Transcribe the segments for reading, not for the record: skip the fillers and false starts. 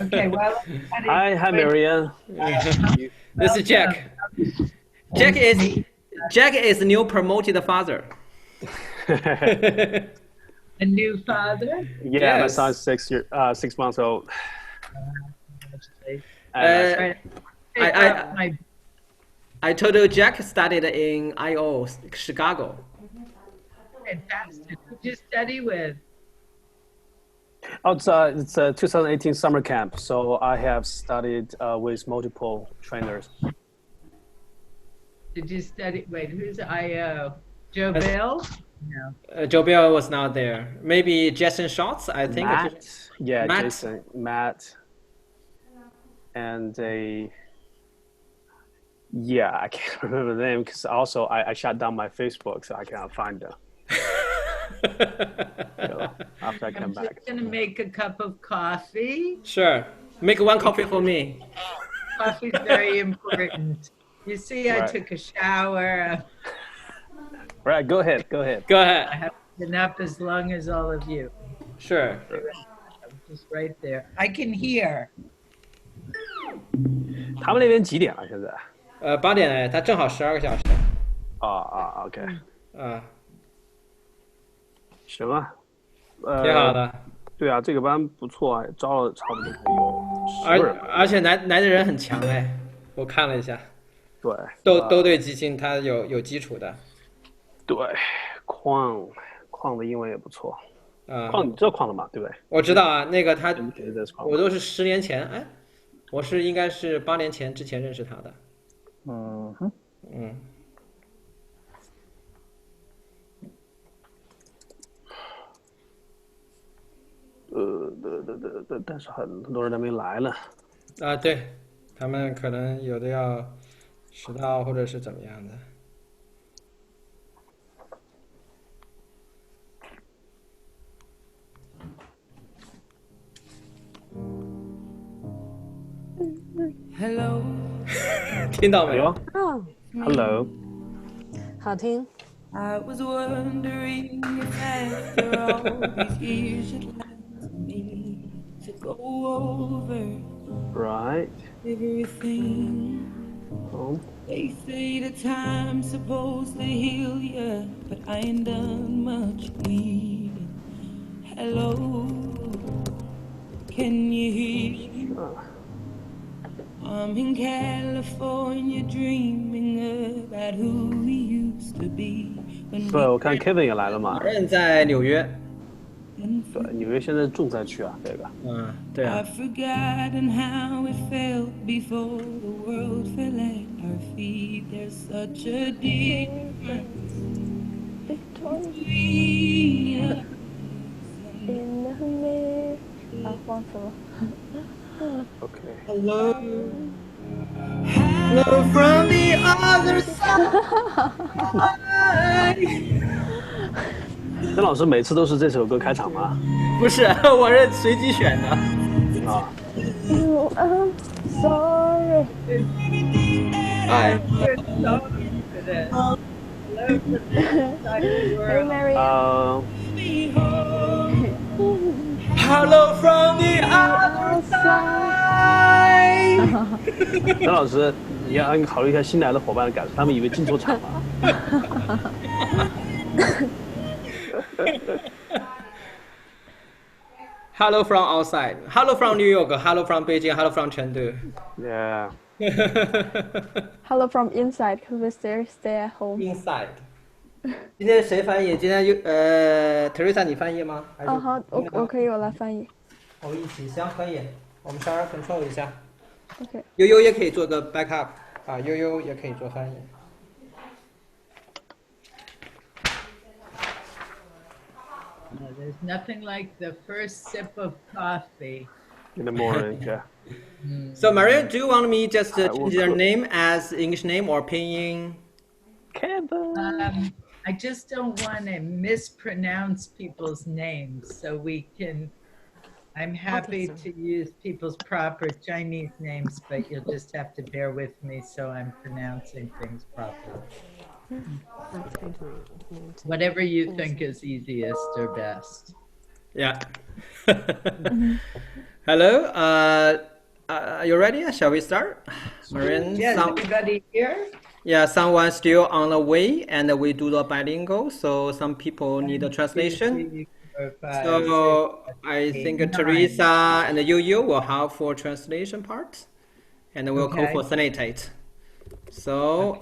Okay, well, Hi, Marian. This is Jack. Jack is the new promoted father. a new father. Yeah, my Yes. son's 6 months old. Uh, Take I- off my I told you Jack studied in IO, Chicago. fantastic. Who'd you study with? Oh, it's a 2018 summer camp. So I have studied with multiple trainers. Did you study? Wait, who's IO? Joe Bill? No. Joe Bill was not there. Maybe Jason Schultz, I think. Matt, yeah, Matt. Jason, Matt, and yeah, I can't remember the name because also I shut down my Facebook, so I cannot find them. After I I'm come just back. gonna make a cup of coffee. Sure. Make one coffee for me. Coffee's very important. You see, I Right. took a shower. Right, go ahead. Go I ahead. haven't been up as long as all of you. Sure. I'm just right there. I can hear. 他们那边几点了？现在？ 8点哎，他正好12个小时。OK，啊，行啊。挺好的。对啊，这个班不错啊，招了差不多有10个人。而且来的人很强哎，我看了一下，对，都对基金它有基础的。对，矿的英文也不错。啊，矿你知道矿的吗？对不对？我知道啊，那个他，我我都是10年前，哎，我应该是8年前之前认识他的。嗯哼。嗯。但是很多人还没来呢。啊，对，他们可能有的要迟到或者是怎么样的。Hello， 听到没有？哦， Hello， 好听。 I was wondering if after all these years you'd like me to go over Right. everything. Oh. They say the time's supposed to heal ya, but I ain't done much bleeding. Hello, can you hear? I'm in California dreaming about who we used to be when 对，我看 Kevin 也来了嘛。人在纽约。对，纽约现在重灾区啊，这个。嗯，对啊。 I've forgotten how it felt before the world fell at our feet. There's such a difference between us. In the mirror 啊，忘词了。 OK。 Hello from the other side 曾老师每次都是这首歌开场吗？不是，我是随机选的。啊。 You are sorry。 哎。 Hey Mary。 Hello from the other side。曾老师，你要考虑一下新来的伙伴的感受，他们以为进错场了。Hello from outside. Hello from New York. Hello from Beijing. Hello from Chengdu. Yeah. Hello from inside, cause we stay at home. Inside. 今天谁翻译？今天Teresa 你翻译吗？还是哦好，我可以我来翻译。我一起，行，可以。我们 share control 一下。 OK。悠悠也可以做个 backup 啊，悠悠也可以做翻译。 No, there's nothing like the first sip of coffee. In the morning, yeah. So Marian, do you want me just to change your name as English name or pinyin? Kevin. I just don't want to mispronounce people's names, so we can. I'm happy to use people's proper Chinese names, but you'll just have to bear with me so I'm pronouncing things properly. Whatever you think is easiest or best. Yeah. Hello. Are you ready? Shall we start? Marian, Yes, everybody here? yeah, someone still on the way, and we do the bilingual, so some people need a 1, 2, translation. 3, 4, 5, 6, So 7, I 8, think 9. Teresa and you will have for translation part, and we'll Okay. co-facilitate. So,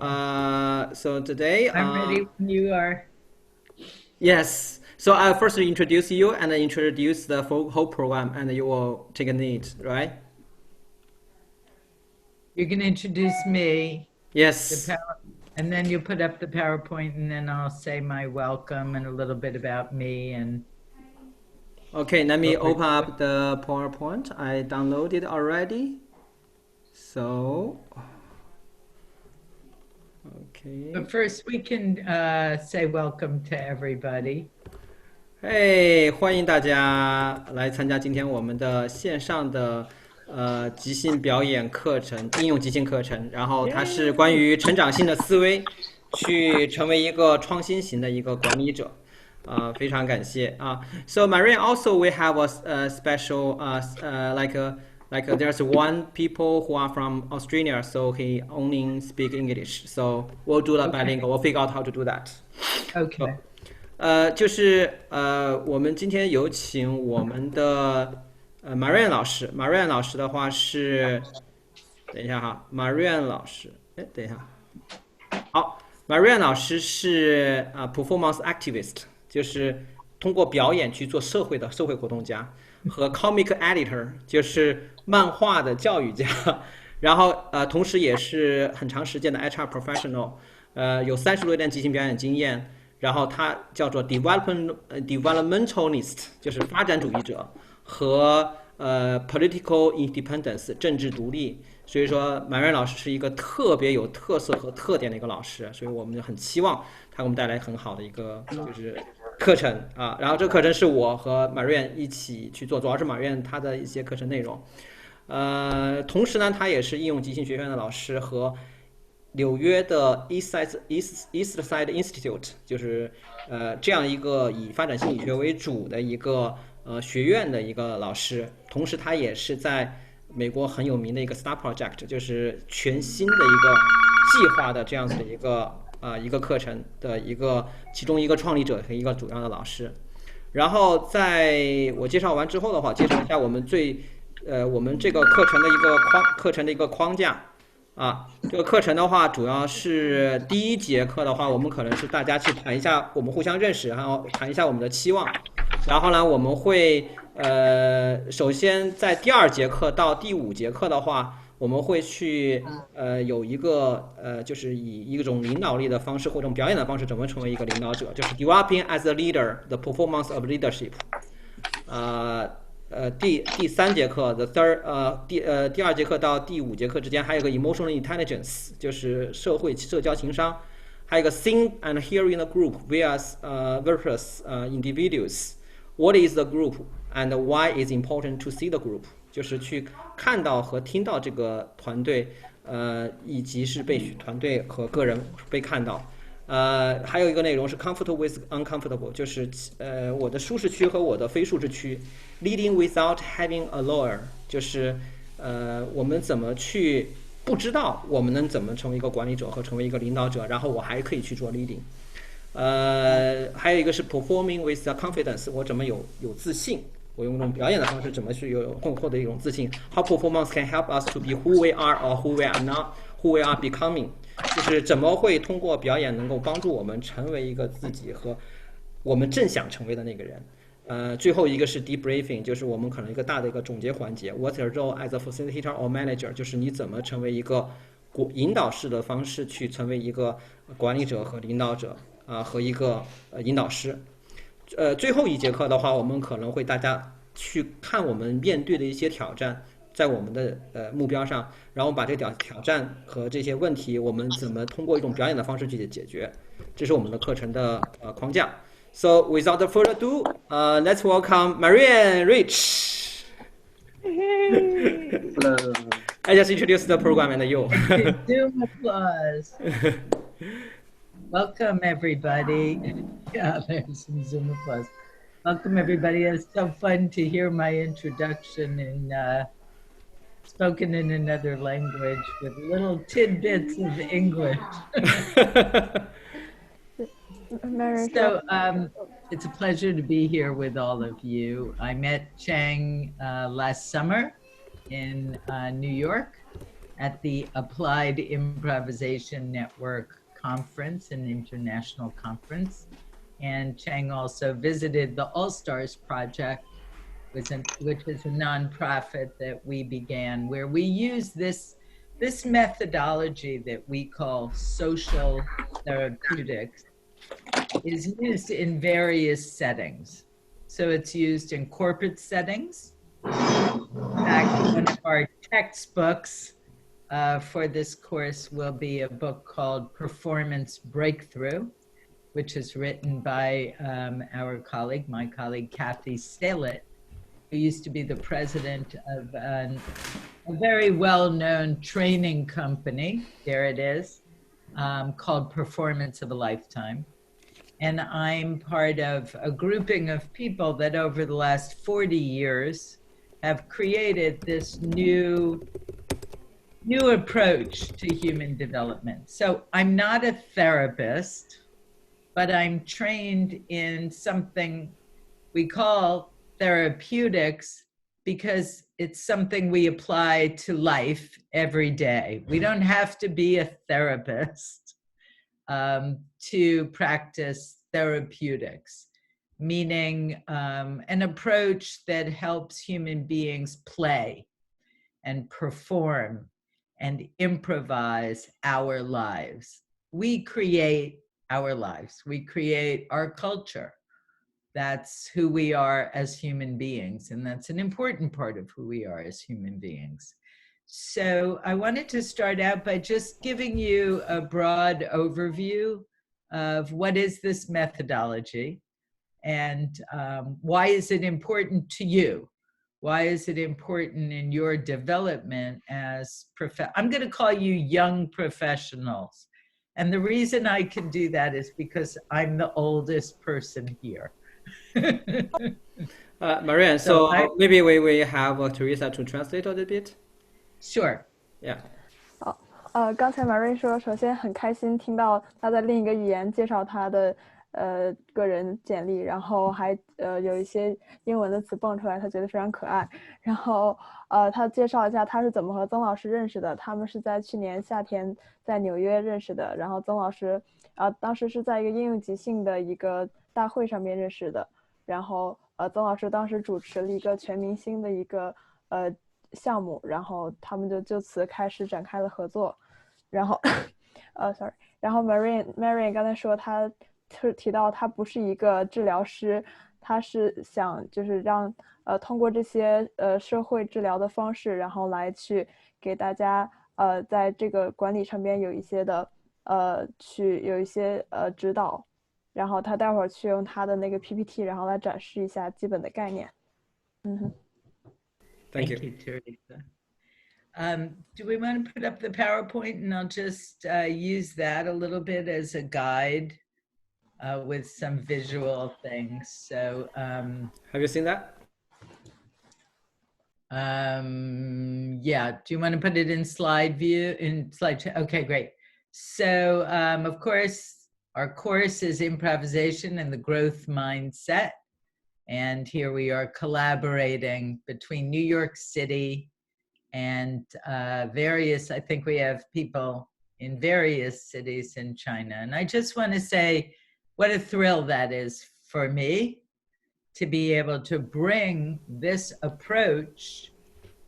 so today, I'm ready when you are. yes. So I'll first introduce you and introduce the whole program, and you will take a lead, right? You're going to introduce me, Yes. and then you put up the PowerPoint, and then I'll say my welcome and a little bit about me. And Okay, let me open up the PowerPoint. I downloaded already. So, okay. But first, we can say welcome to everybody. 嘿，欢迎大家来参加今天我们的线上的即兴表演课程，应用即兴课程。然后它是关于成长性的思维，去成为一个创新型的一个管理者。非常感谢啊。So Marian, also we have a special like there's one people who are from Australia, so he only speak English. So we'll do the bilingual. We'll figure out how to do that. Okay. 就是我们今天有请我们的Marian 老师。Marian 老师的话是，等一下哈，Marian 老师，哎，等一下，好，Marian 老师是performance activist， 就是通过表演去做社会活动家，和 comic editor， 就是漫画的教育家，然后同时也是很长时间的 HR professional， 有30多年即兴表演经验。然后他叫做 developmentalist， 就是发展主义者，和political independence， 政治独立。所以说Marian老师是一个特别有特色和特点的一个老师，所以我们就很期望他给我们带来很好的一个就是课程啊。然后这个课程是我和Marian一起去做，主要是Marian他的一些课程内容。同时呢，他也是应用即兴学院的老师和纽约的 East Side Institute， 就是这样一个以发展心理学为主的一个学院的一个老师，同时他也是在美国很有名的一个 Star Project， 就是全新的一个计划的这样子的一个课程的其中一个创立者和一个主要的老师。然后在我介绍完之后的话，介绍一下我们这个课程的一个框架。这个课程的话，主要是第1节课的话，我们可能是大家去谈一下我们互相认识，然后谈一下我们的期望。然后呢，我们会首先在第2节课到第5节课的话，我们会去有一个就是以一种领导力的方式或者表演的方式，怎么成为一个领导者，就是 developing as a leader, the performance of leadership。第3节课的第2节课到第5节课之间还有个 emotional intelligence， 就是社交情商，还有个 seeing and hearing the group versus individuals。 What is the group and why is important to see the group？ 就是去看到和听到这个团队，以及是被团队和个人被看到。还有一个内容是 comfortable with uncomfortable， 就是我的舒适区和我的非舒适区。Leading without having a lawyer， 就是我们怎么去不知道我们能怎么成为一个管理者和成为一个领导者，然后我还可以去做 leading。还有一个是 performing with confidence， 我怎么有自信，我用一种表演的方式怎么去获得一种自信。How performance can help us to be who we are or who we are not, who we are becoming， 就是怎么会通过表演能够帮助我们成为一个自己和我们正想成为的那个人。最后一个是 debriefing， 就是我们可能一个大的一个总结环节。What's your role as a facilitator or manager？ 就是你怎么成为一个引导式的方式去成为一个管理者和领导者和一个引导师。最后1节课的话，我们可能会大家去看我们面对的一些挑战，在我们的目标上，然后把这个挑战和这些问题，我们怎么通过一种表演的方式去解决，这是我们的课程的框架。So without further ado, let's welcome Marian Rich. Hello. I just introduced the program and you. Zoom applause. Welcome, everybody. Yeah, there's some Zoom applause. Welcome, everybody. It's so fun to hear my introduction in spoken in another language with little tidbits of English. Marian So说，it's a pleasure to be here with all of you. I met Chang last summer in New York at the Applied Improvisation Network conference, an international conference. And Chang also visited the All Stars Project, which is a nonprofit that we began, where we use this methodology that we call social therapeutics is used in various settings. So it's used in corporate settings. In fact, one of our textbooks for this course will be a book called Performance Breakthrough, which is written by my colleague, Kathy Salett, who used to be the president of a very well-known training company, there it is, called Performance of a Lifetime. And I'm part of a grouping of people that over the last 40 years have created this new approach to human development. So I'm not a therapist, but I'm trained in something we call therapeutics because it's something we apply to life every day. We don't have to be a therapist to practice therapeutics, meaning an approach that helps human beings play and perform and improvise our lives. We create our lives. We create our culture. That's who we are as human beings, and that's an important part of who we are as human beings. So I wanted to start out by just giving you a broad overview of what is this methodology and why is it important to you? Why is it important in your development as I'm going to call you young professionals. And the reason I can do that is because I'm the oldest person here. Marian, so maybe we have Teresa to translate a little bit. Sure. Yeah. 刚才 Marian 说，首先很开心听到他在另一个语言介绍他的个人简历，然后还有一些英文的词蹦出来，他觉得非常可爱。然后他介绍一下他是怎么和曾老师认识的。他们是在去年夏天在纽约认识的，然后曾老师当时是在一个应用即兴的一个大会上面认识的。然后曾老师当时主持了一个全明星的一个项目，然后他们就此开始展开了合作。然后然后 Marian 刚才说他提到他不是一个治疗师，他是想就是让通过这些社会治疗的方式，然后来去给大家在这个管理上边有一些的有一些指导，然后他待会儿去用他的那个 PPT 然后来展示一下基本的概念。Thank you, Teresa. Do we want to put up the PowerPoint, and I'll just use that a little bit as a guide with some visual things. So have you seen that? Yeah, do you want to put it in slide view, in slide? Okay, great. So of course, our course is improvisation and the growth mindset. And here we are collaborating between New York City and I think we have people in various cities in China. And I just want to say what a thrill that is for me to be able to bring this approach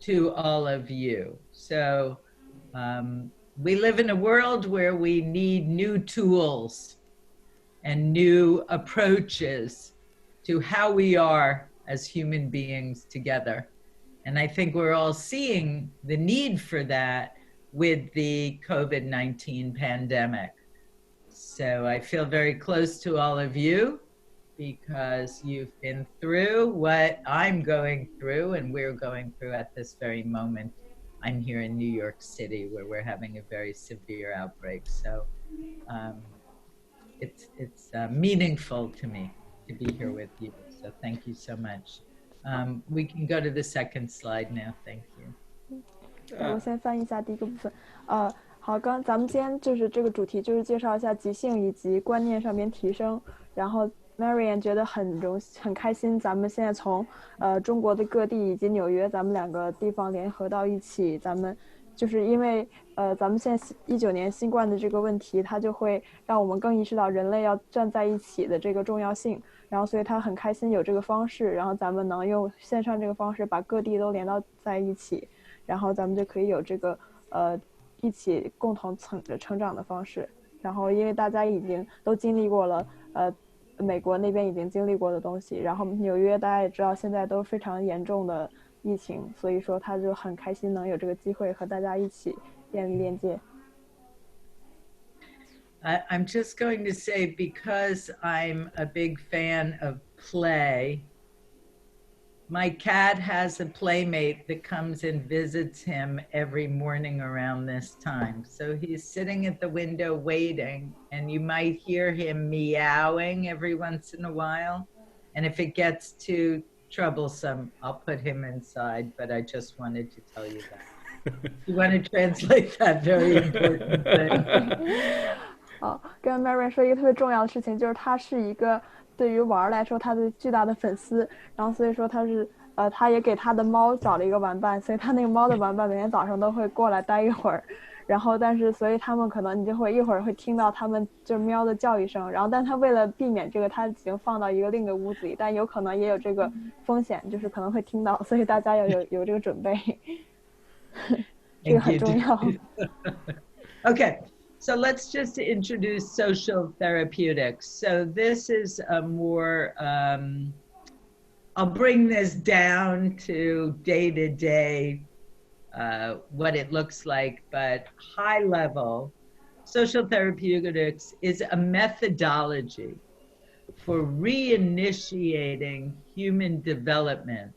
to all of you. So we live in a world where we need new tools and new approaches to how we are as human beings together. And I think we're all seeing the need for that with the COVID-19 pandemic. So I feel very close to all of you because you've been through what I'm going through and we're going through at this very moment. I'm here in New York City where we're having a very severe outbreak. So it's meaningful to me to be here with you. So thank you so much. We can go to the second slide now. Thank you. 我先翻译一下第一个部分。好，咱们今天就是这个主题，就是介绍一下即兴以及观念上面提升。然后 Marian 觉得很开心，咱们现在从中国的各地以及纽约，咱们2个地方联合到一起，咱们就是因为咱们现在19年新冠的这个问题，它就会让我们更意识到人类要站在一起的这个重要性。然后所以他很开心有这个方式，然后咱们能用线上这个方式把各地都连到在一起。然后咱们就可以有这个一起共同成长的方式。然后因为大家已经都经历过了美国那边已经经历过的东西，然后纽约大家也知道现在都非常严重的疫情，所以说他就很开心能有这个机会和大家一起连接。I'm just going to say, because I'm a big fan of play, my cat has a playmate that comes and visits him every morning around this time. So he's sitting at the window waiting, and you might hear him meowing every once in a while. And if it gets too troublesome, I'll put him inside, but I just wanted to tell you that. You want to translate that very important thing? 跟 Marian 说一个特别重要的事情，就是他是一个对于玩来说他的巨大的粉丝，然后所以说他也给他的猫找了一个玩伴，所以他那个猫的玩伴每天早上都会过来待一会儿，然后但是所以他们可能你就会一会儿会听到他们就是喵的叫一声，然后但他为了避免这个，他已经放到另一个屋子里，但有可能也有这个风险，就是可能会听到，所以大家要有这个准备。这个很重要。Okay. So let's just introduce social therapeutics. So this is a more, I'll bring this down to day-to-day, what it looks like, but high level, social therapeutics is a methodology for reinitiating human development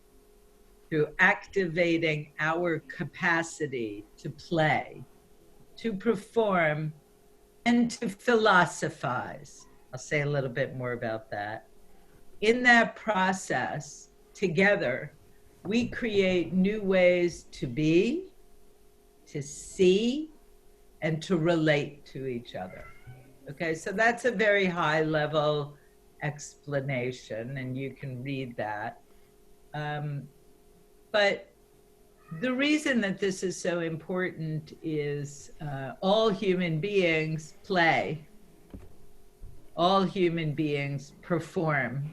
through activating our capacity to play, to perform, and to philosophize. I'll say a little bit more about that. In that process, together, we create new ways to be, to see, and to relate to each other. Okay, so that's a very high level explanation, and you can read that. But the reason that this is so important is all human beings play, all human beings perform,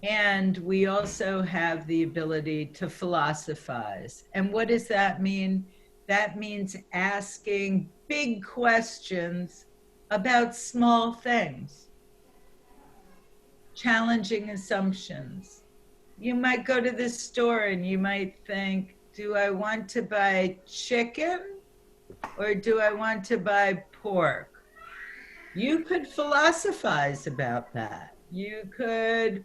and we also have the ability to philosophize. And what does that mean? That means asking big questions about small things, challenging assumptions. You might go to the store and you might think, do I want to buy chicken or do I want to buy pork? You could philosophize about that. You could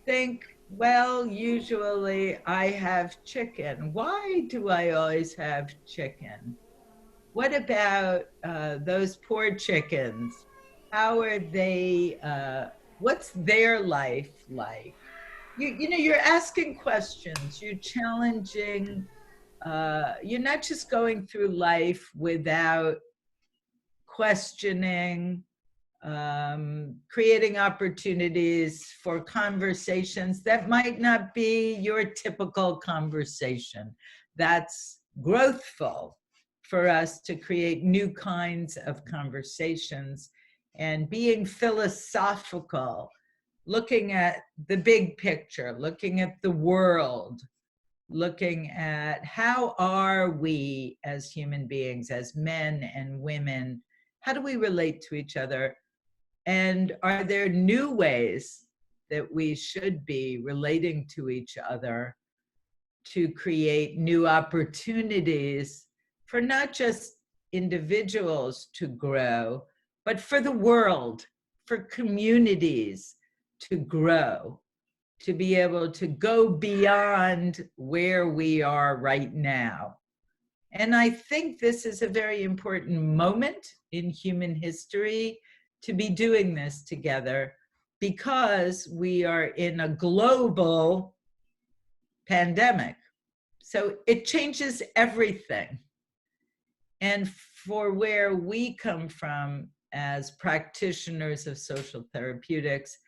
think, well, usually I have chicken. Why do I always have chicken? What about those poor chickens? How are they, what's their life like? You know, you're asking questions, you're challenging, you're not just going through life without questioning, creating opportunities for conversations that might not be your typical conversation. That's growthful for us to create new kinds of conversations and being philosophical, looking at the big picture, looking at the world, looking at how are we as human beings, as men and women, how do we relate to each other? And are there new ways that we should be relating to each other to create new opportunities for not just individuals to grow, but for the world, for communities to grow, to be able to go beyond where we are right now. And I think this is a very important moment in human history to be doing this together, because we are in a global pandemic. So it changes everything. And for where we come from as practitioners of social therapeutics,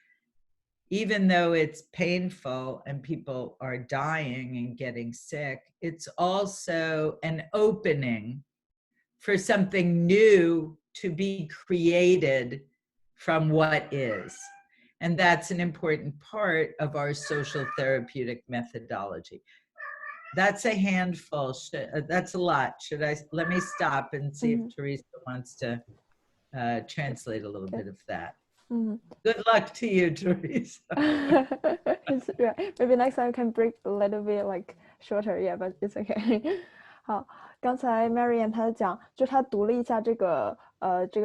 even though it's painful and people are dying and getting sick, it's also an opening for something new to be created from what is. And that's an important part of our social therapeutic methodology. That's a handful. That's a lot. Let me stop and see if Teresa wants to translate a little bit of that. Good luck to you, Teresa. Yeah, maybe next time you can break a little bit like shorter, yeah, but it's okay. 好，刚才 Marian 她讲，就她读了一下这个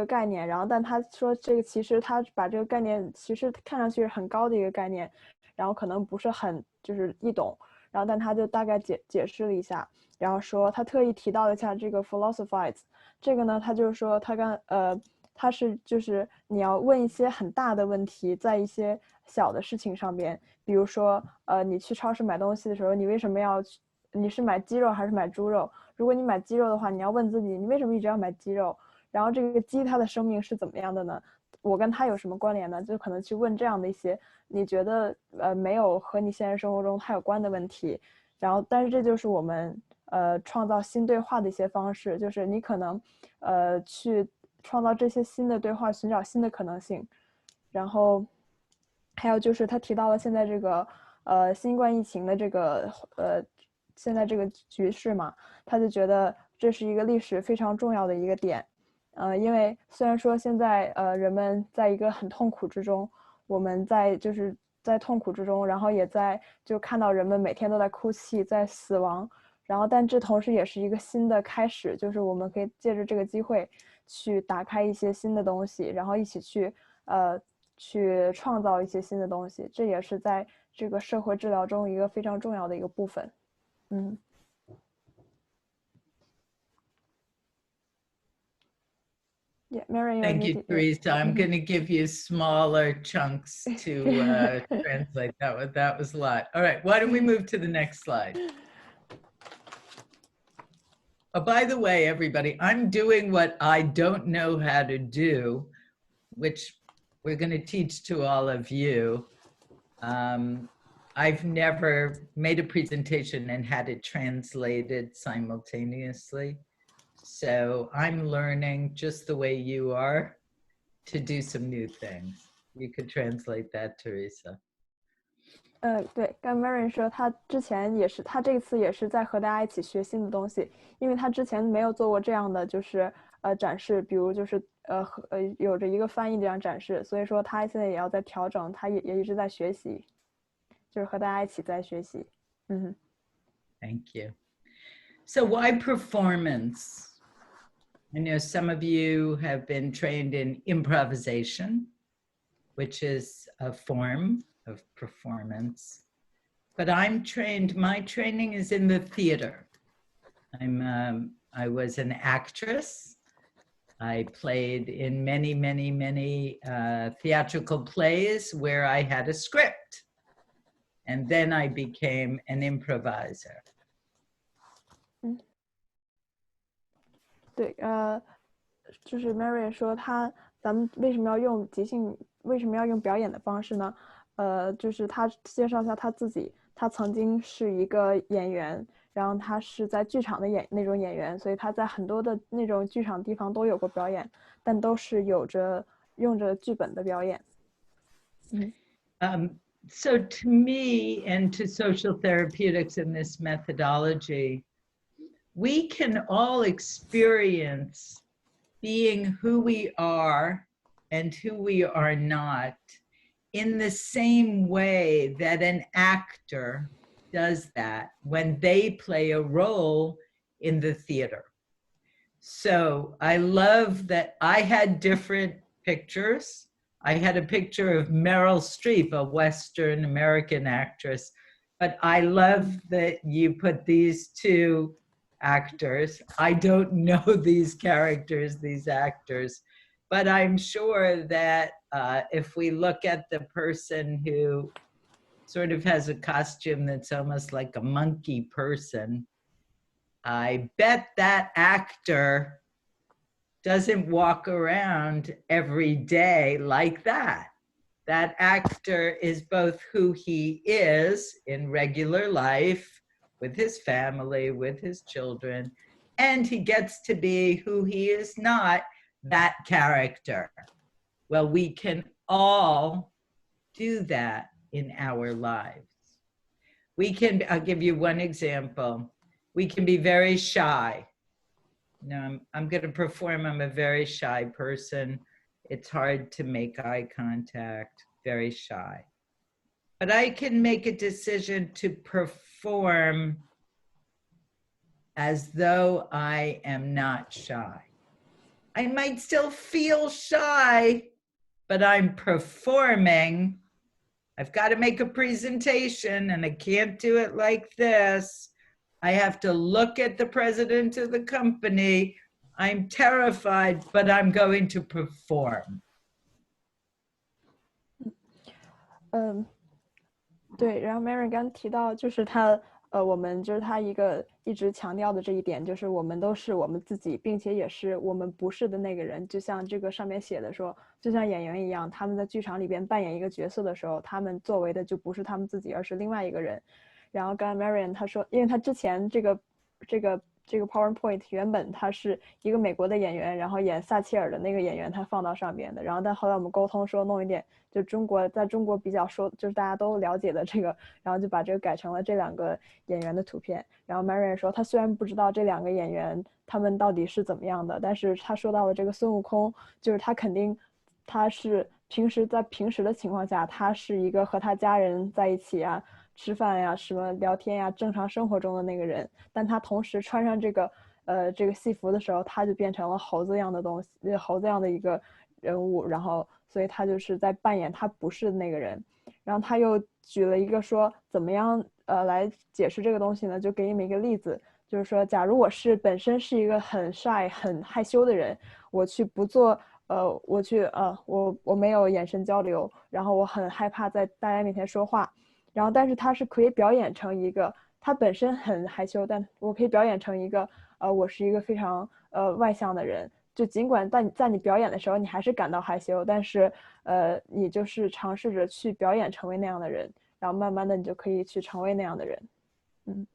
概念，然后但她说这个其实她把这个概念其实看上去是很高的一个概念，然后可能不是很就是易懂，然后但她就大概解释了一下，然后说她特意提到了一下这个 philosophize， 这个呢，她就是说它是就是你要问一些很大的问题，在一些小的事情上边，比如说你去超市买东西的时候，你为什么你是买鸡肉还是买猪肉？如果你买鸡肉的话，你要问自己你为什么一直要买鸡肉？然后这个鸡它的生命是怎么样的呢？我跟它有什么关联呢？就可能去问这样的一些你觉得没有和你现实生活中太有关的问题。然后但是这就是我们创造新对话的一些方式，就是你可能去创造这些新的对话，寻找新的可能性。然后还有就是他提到了现在这个新冠疫情的这个现在这个局势嘛，他就觉得这是一个历史非常重要的一个点。因为虽然说现在人们在一个很痛苦之中，我们就是在痛苦之中，然后也在就看到人们每天都在哭泣，在死亡，然后但这同时也是一个新的开始，就是我们可以借着这个机会去打开一些新的东西，然后一起去创造一些新的东西，这也是在这个社会治疗中一个非常重要的一个部分。Yeah, Marian, Thank you, Teresa. I'm going to give you smaller chunks to translate. That was a lot. All right, why don't we move to the next slide? Oh, by the way, everybody, I'm doing what I don't know how to do, which we're going to teach to all of you. I've never made a presentation and had it translated simultaneously. So I'm learning just the way you are to do some new things. You could translate that, Teresa. 对，刚 Marian 说他之前也是，他这次也是在和大家一起学新的东西，因为他之前没有做过这样的就是展示，比如就是有着一个翻译这样展示，所以说他现在也要在调整，他也一直在学习，就是和大家一起在学习。Thank you. So why performance? I know some of you have been trained in improvisation, which is a form of performance, but my training is in the theater. I was an actress. I played in many, many, many theatrical plays where I had a script, and then I became an improviser. 对，就是 Marian 说咱们为什么要用为什么要用表演的方式呢？就是他介绍一下他自己，他曾经是一个演员，然后他是在剧场的那种演员，所以他在很多的那种剧场地方都有过表演，但都是用着剧本的表演。So to me and to social therapeutics in this methodology, we can all experience being who we are and who we are not in the same way that an actor does that when they play a role in the theater. So I love that I had different pictures. I had a picture of Meryl Streep, a Western American actress, but I love that you put these two actors. I don't know these characters, these actors, But I'm sure that if we look at the person who sort of has a costume that's almost like a monkey person, I bet that actor doesn't walk around every day like that. That actor is both who he is in regular life, with his family, with his children, and he gets to be who he is not, that character. Well, we can all do that in our lives. I'll give you one example. We can be very shy. No, I'm going to perform. I'm a very shy person. It's hard to make eye contact, very shy. But I can make a decision to perform as though I am not shy. I might still feel shy, but I'm performing. I've got to make a presentation and I can't do it like this. I have to look at the president of the company. I'm terrified, but I'm going to perform. 对，然后 Marian 刚提到就是我们就是他一个一直强调的这一点，就是我们都是我们自己，并且也是我们不是的那个人。就像这个上面写的说，就像演员一样，他们在剧场里边扮演一个角色的时候，他们作为的就不是他们自己，而是另外一个人。然后刚才 Marian 他说，因为他之前这个 PowerPoint 原本他是一个美国的演员，然后演撒切尔的那个演员他放到上边的，然后但后来我们沟通说弄一点就在中国比较说就是大家都了解的这个，然后就把这个改成了这两个演员的图片。然后 Marian 说他虽然不知道这两个演员他们到底是怎么样的，但是他说到了这个孙悟空，就是他肯定他是平时的情况下，他是一个和他家人在一起啊，吃饭呀，什么聊天呀，正常生活中的那个人，但他同时穿上这个戏服的时候，他就变成了猴子样的东西，猴子样的一个人物，然后所以他就是在扮演他不是那个人。然后他又举了一个说怎么样来解释这个东西呢？就给你们一个例子，就是说，假如我本身是一个很 shy 很害羞的人，我去不做我没有眼神交流，然后我很害怕在大家面前说话。然后但是他是可以表演成一个他本身很害羞，但我可以表演成一个我是一个非常外向的人，就尽管在你表演的时候你还是感到害羞，但是你就是尝试着去表演成为那样的人，然后慢慢的你就可以去成为那样的人。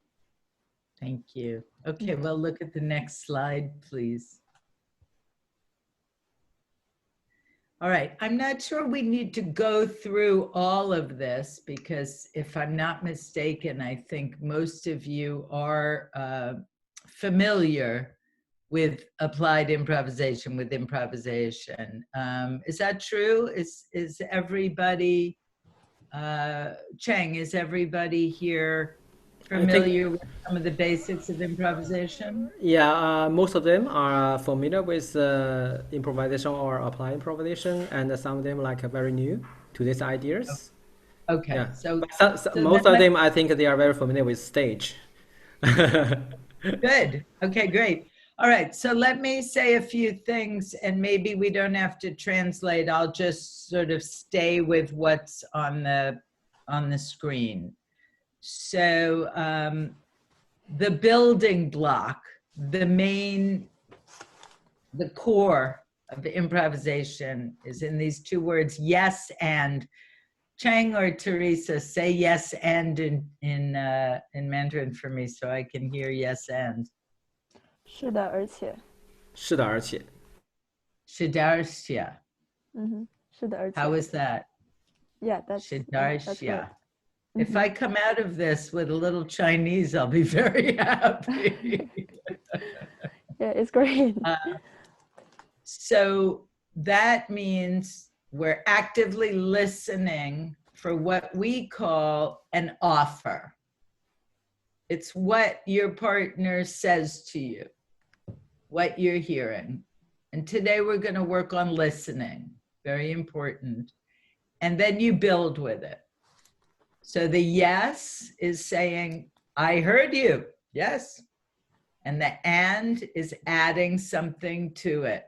Thank you. Okay, well, look at the next slide, please. All right, I'm not sure we need to go through all of this because if I'm not mistaken, I think most of you are familiar with applied improvisation, with improvisation. Is that true? Is everybody, Cheng, is everybody here familiar with some of the basics of improvisation? Yeah, most of them are familiar with improvisation or applied improvisation, and some of them like very new to these ideas. Okay, Yeah. so most of them, I think they are very familiar with stage. Good. Okay, great. All right, so let me say a few things, and maybe we don't have to translate. I'll just sort of stay with what's on the screen. So the building block, the core of improvisation is in these two words, yes and. Cheng or Teresa, say yes and in Mandarin for me so I can hear yes and. 是的，而且。是的，而且。是的，而且。是的，而且。How is that? Yeah, that's right. If I come out of this with a little Chinese, I'll be very happy. Yeah, it's great. So that means we're actively listening for what we call an offer. It's what your partner says to you, what you're hearing. And today we're going to work on listening, very important. And then you build with it. So the yes is saying, I heard you, yes. And the and is adding something to it.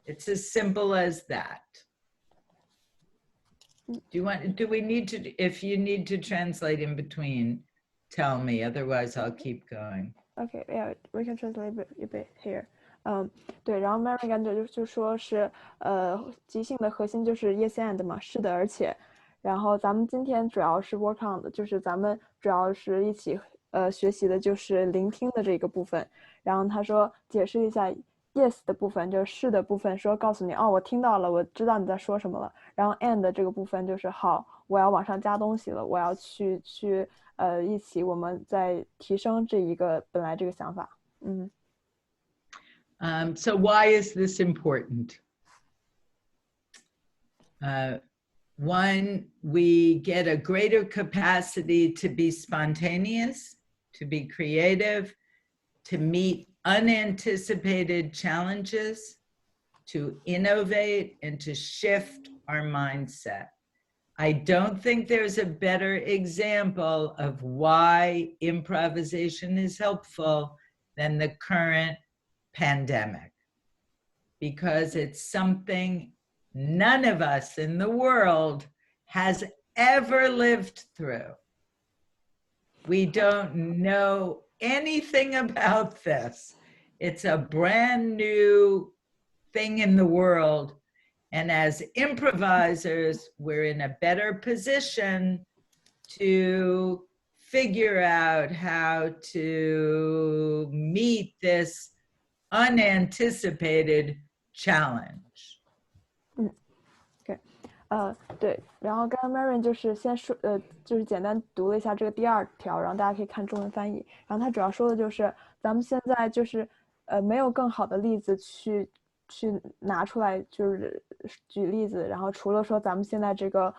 It's as simple as that. Do we need to, if you need to translate in between, tell me, otherwise I'll keep going. Okay, yeah, we can translate a bit here. 对，然后 Mary 感觉就说是，即兴的核心就是 yes and 嘛，是的，而且，然后咱们今天主要是 work on 的，就是咱们主要是一起学习的就是聆听的这个部分。然后他说解释一下 yes 的部分，就是是的部分，说告诉你哦，我听到了，我知道你在说什么了。然后 and 这个部分就是好，我要往上加东西了，我要去一起我们在提升这一个本来这个想法。So why is this important? One, we get a greater capacity to be spontaneous, to be creative, to meet unanticipated challenges, to innovate, and to shift our mindset. I don't think there's a better example of why improvisation is helpful than the current pandemic, because it's something none of us in the world has ever lived through. We don't know anything about this. It's a brand new thing in the world. And as improvisers, we're in a better position to figure out how to meet this unanticipated challenge. 对，然后刚刚 Marian 就是先说，就是简单读了一下这个第2条，然后大家可以看中文翻译。然后他主要说的就是，咱们现在就是没有更好的例子去拿出来，就是举例子。然后除了说咱们现在这个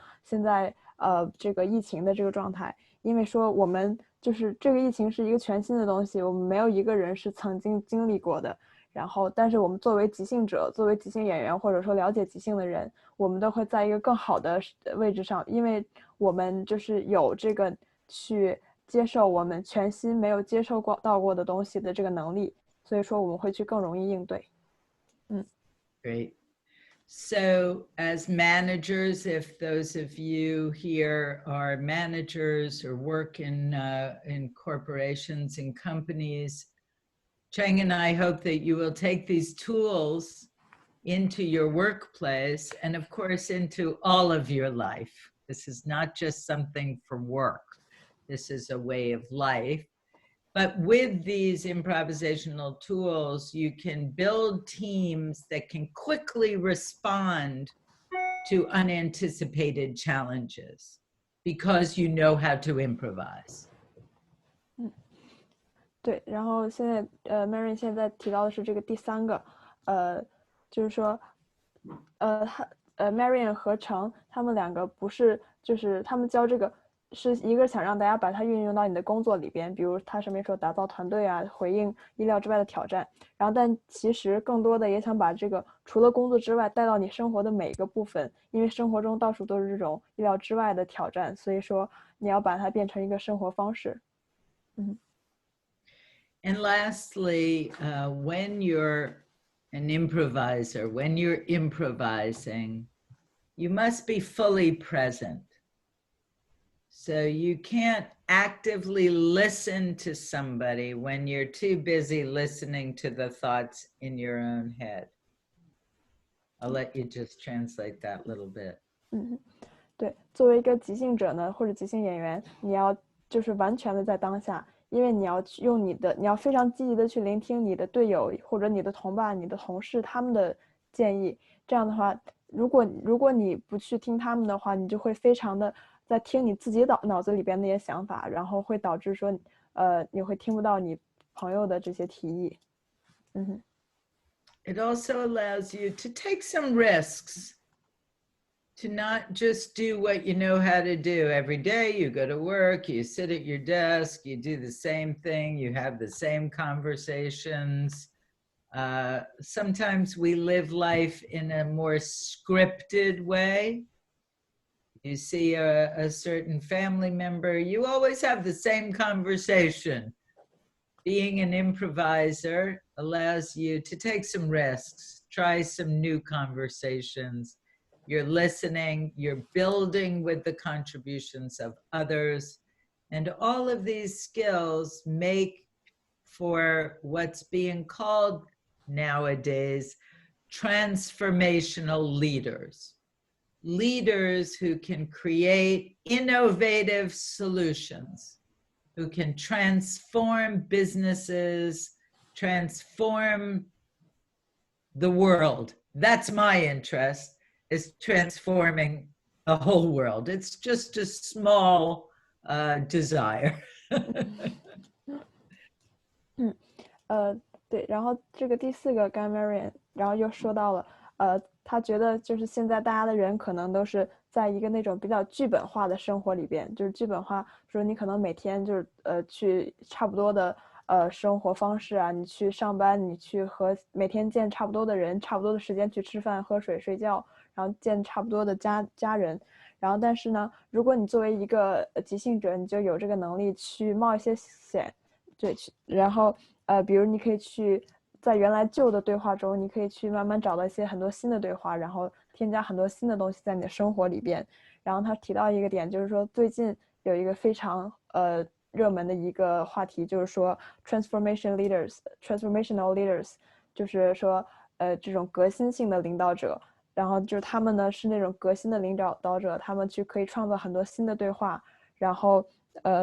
疫情的这个状态，因为说我们就是这个疫情是一个全新的东西，我们没有一个人是曾经经历过的。然后，但是我们作为即兴者，作为即兴演员，或者说了解即兴的人，我们都会在一个更好的位置上，因为我们就是有这个去接受我们全新没有接受到过的东西的这个能力，所以说我们会去更容易应对。Great. So as managers, if those of you here are managers or work in corporations and companies, Cheng and I hope that you will take these tools into your workplace and of course into all of your life. This is not just something for work. This is a way of life. But with these improvisational tools, you can build teams that can quickly respond to unanticipated challenges because you know how to improvise. 对，然后现在Marian 现在提到的是这个第3个，就是说Marian 和程他们2个不是，就是他们教这个是一个想让大家把它运用到你的工作里边，比如他上面说打造团队啊，回应意料之外的挑战，然后但其实更多的也想把这个除了工作之外带到你生活的每一个部分，因为生活中到处都是这种意料之外的挑战，所以说你要把它变成一个生活方式。And lastly, when you're an improviser, when you're improvising, you must be fully present. So you can't actively listen to somebody when you're too busy listening to the thoughts in your own head. I'll let you just translate that little bit. 对，作为一个即兴者呢，或者即兴演员，你要就是完全的在当下。因为你要用你要非常积极的去聆听你的队友或者你的同伴、你的同事他们的建议。这样的话，如果你不去听他们的话，你就会非常的在听你自己脑子里边那些想法，然后会导致说，你会听不到你朋友的这些提议。It also allows you to take some risks. To not just do what you know how to do every day. You go to work, you sit at your desk, you do the same thing, you have the same conversations. Sometimes we live life in a more scripted way. You see a certain family member, you always have the same conversation. Being an improviser allows you to take some risks, try some new conversations. You're listening, you're building with the contributions of others, and all of these skills make for what's being called nowadays transformational leaders. Leaders who can create innovative solutions, who can transform businesses, transform the world. That's my interest, is transforming the whole world. It's just a small desire. 对，然后这个第四个刚 Marian， 然后又说到了，他觉得就是现在大家的人可能都是在一个那种比较剧本化的生活里边，就是剧本化，说你可能每天就是去差不多的生活方式啊，你去上班，你去和每天见差不多的人，差不多的时间去吃饭、喝水、睡觉，然后见差不多的家人，然后但是呢，如果你作为一个即兴者，你就有这个能力去冒一些险，对，然后比如你可以去在原来旧的对话中，你可以去慢慢找到一些很多新的对话，然后添加很多新的东西在你的生活里边。然后他提到一个点，就是说最近有一个非常热门的一个话题，就是说 transformational leaders， 就是说这种革新性的领导者。然后就是他们呢是那种革新的领导者，他们可以创造很多新的对话。然后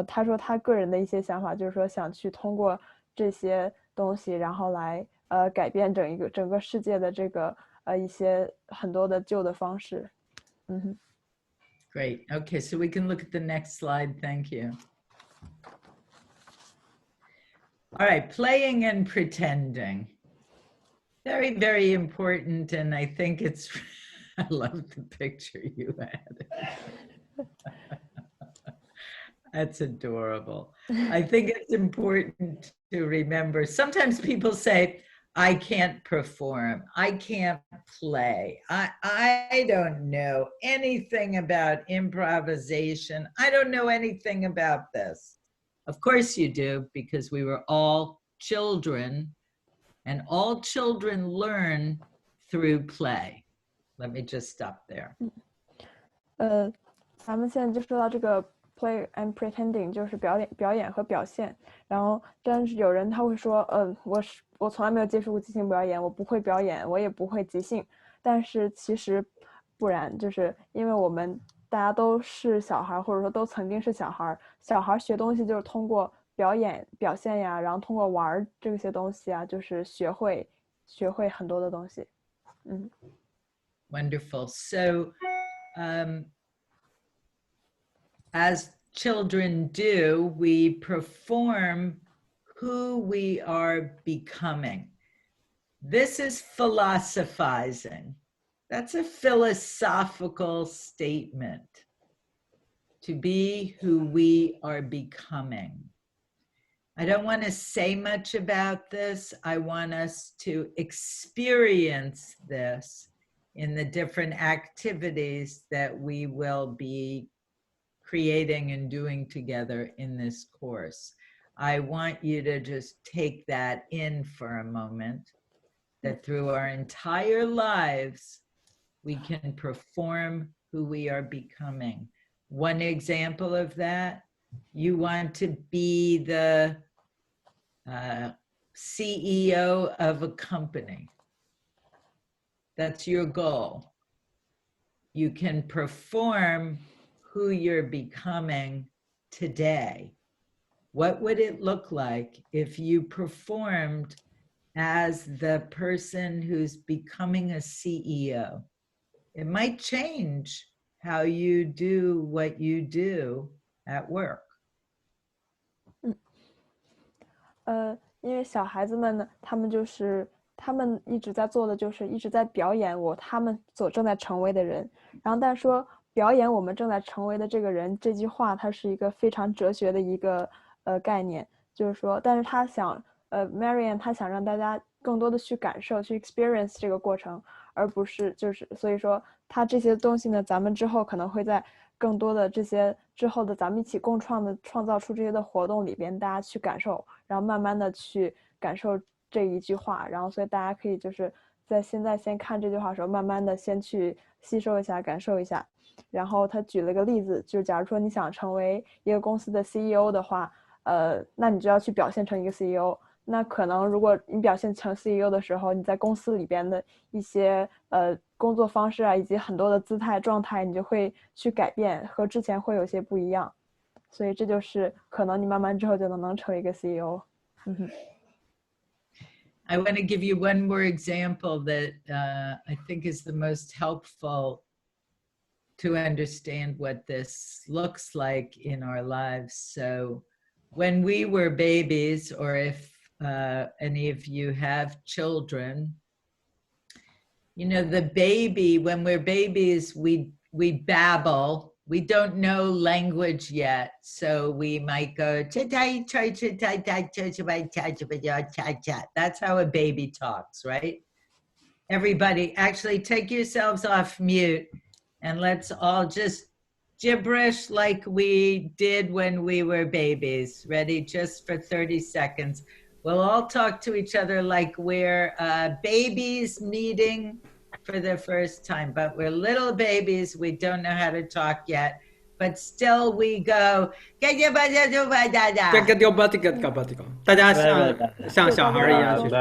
他说他个人的一些想法就是说想去通过这些东西，然后来改变整个世界的这个一些很多的旧的方式。Great. Okay, so we can look at the next slide. Thank you. All right, playing and pretending. Very, very important, and I think it's, I love the picture you had. That's adorable. I think it's important to remember. Sometimes people say, I can't perform, I can't play, I don't know anything about improvisation, I don't know anything about this. Of course you do, because we were all children, and all children learn through play. Let me just stop there. 咱们现在就说到这个 play and pretending， 就是表演和表现。然后但是有人他会说我从来没有接触过即兴表演，我不会表演，我也不会即兴。但是其实不然，就是因为我们大家都是小孩，或者说都曾经是小孩，小孩学东西就是通过表演表现呀，然后通过玩这些东西啊，就是学会很多的东西。Wonderful. So as children do, we perform who we are becoming. This is philosophizing. That's a philosophical statement. To be who we are becoming. I don't want to say much about this. I want us to experience this in the different activities that we will be creating and doing together in this course. I want you to just take that in for a moment, that through our entire lives, we can perform who we are becoming. One example of that, you want to be the CEO of a company. That's your goal. You can perform who you're becoming today. What would it look like if you performed as the person who's becoming a CEO? It might change how you do what you do at work. 因为小孩子们呢，他们一直在做的就是一直在表演他们正在成为的人。然后但说表演我们正在成为的这个人，这句话它是一个非常哲学的一个概念，就是说，但是他想Marian 他想让大家更多的去感受去 experience 这个过程，而不是就是所以说他这些东西呢，咱们之后可能会在更多的这些之后的咱们一起共创造出这些的活动里边，大家去感受，然后慢慢的去感受这一句话，然后所以大家可以就是在现在先看这句话的时候，慢慢的先去吸收一下，感受一下。然后他举了个例子，就是假如说你想成为一个公司的 CEO 的话，那你就要去表现成一个 CEO。那可能如果你表现成 CEO 的时候，你在公司里边的一些工作方式啊，以及很多的姿态状态，你就会去改变，和之前会有些不一样。所以这就是可能你慢慢之后就能成为一个 CEO。I want to give you one more example that I think is the most helpful to understand what this looks like in our lives. So when we were babies, or if any of you have children, you know, the baby, when we're babies, we babble. We don't know language yet, so we might go, that's how a baby talks, right? Everybody, actually take yourselves off mute and let's all just gibberish like we did when we were babies. Ready? Just for 30 seconds. We'll all talk to each other like we're babies meeting for the first time, but we're little babies. We don't know how to talk yet, but still we go. 大家像小孩一样去说。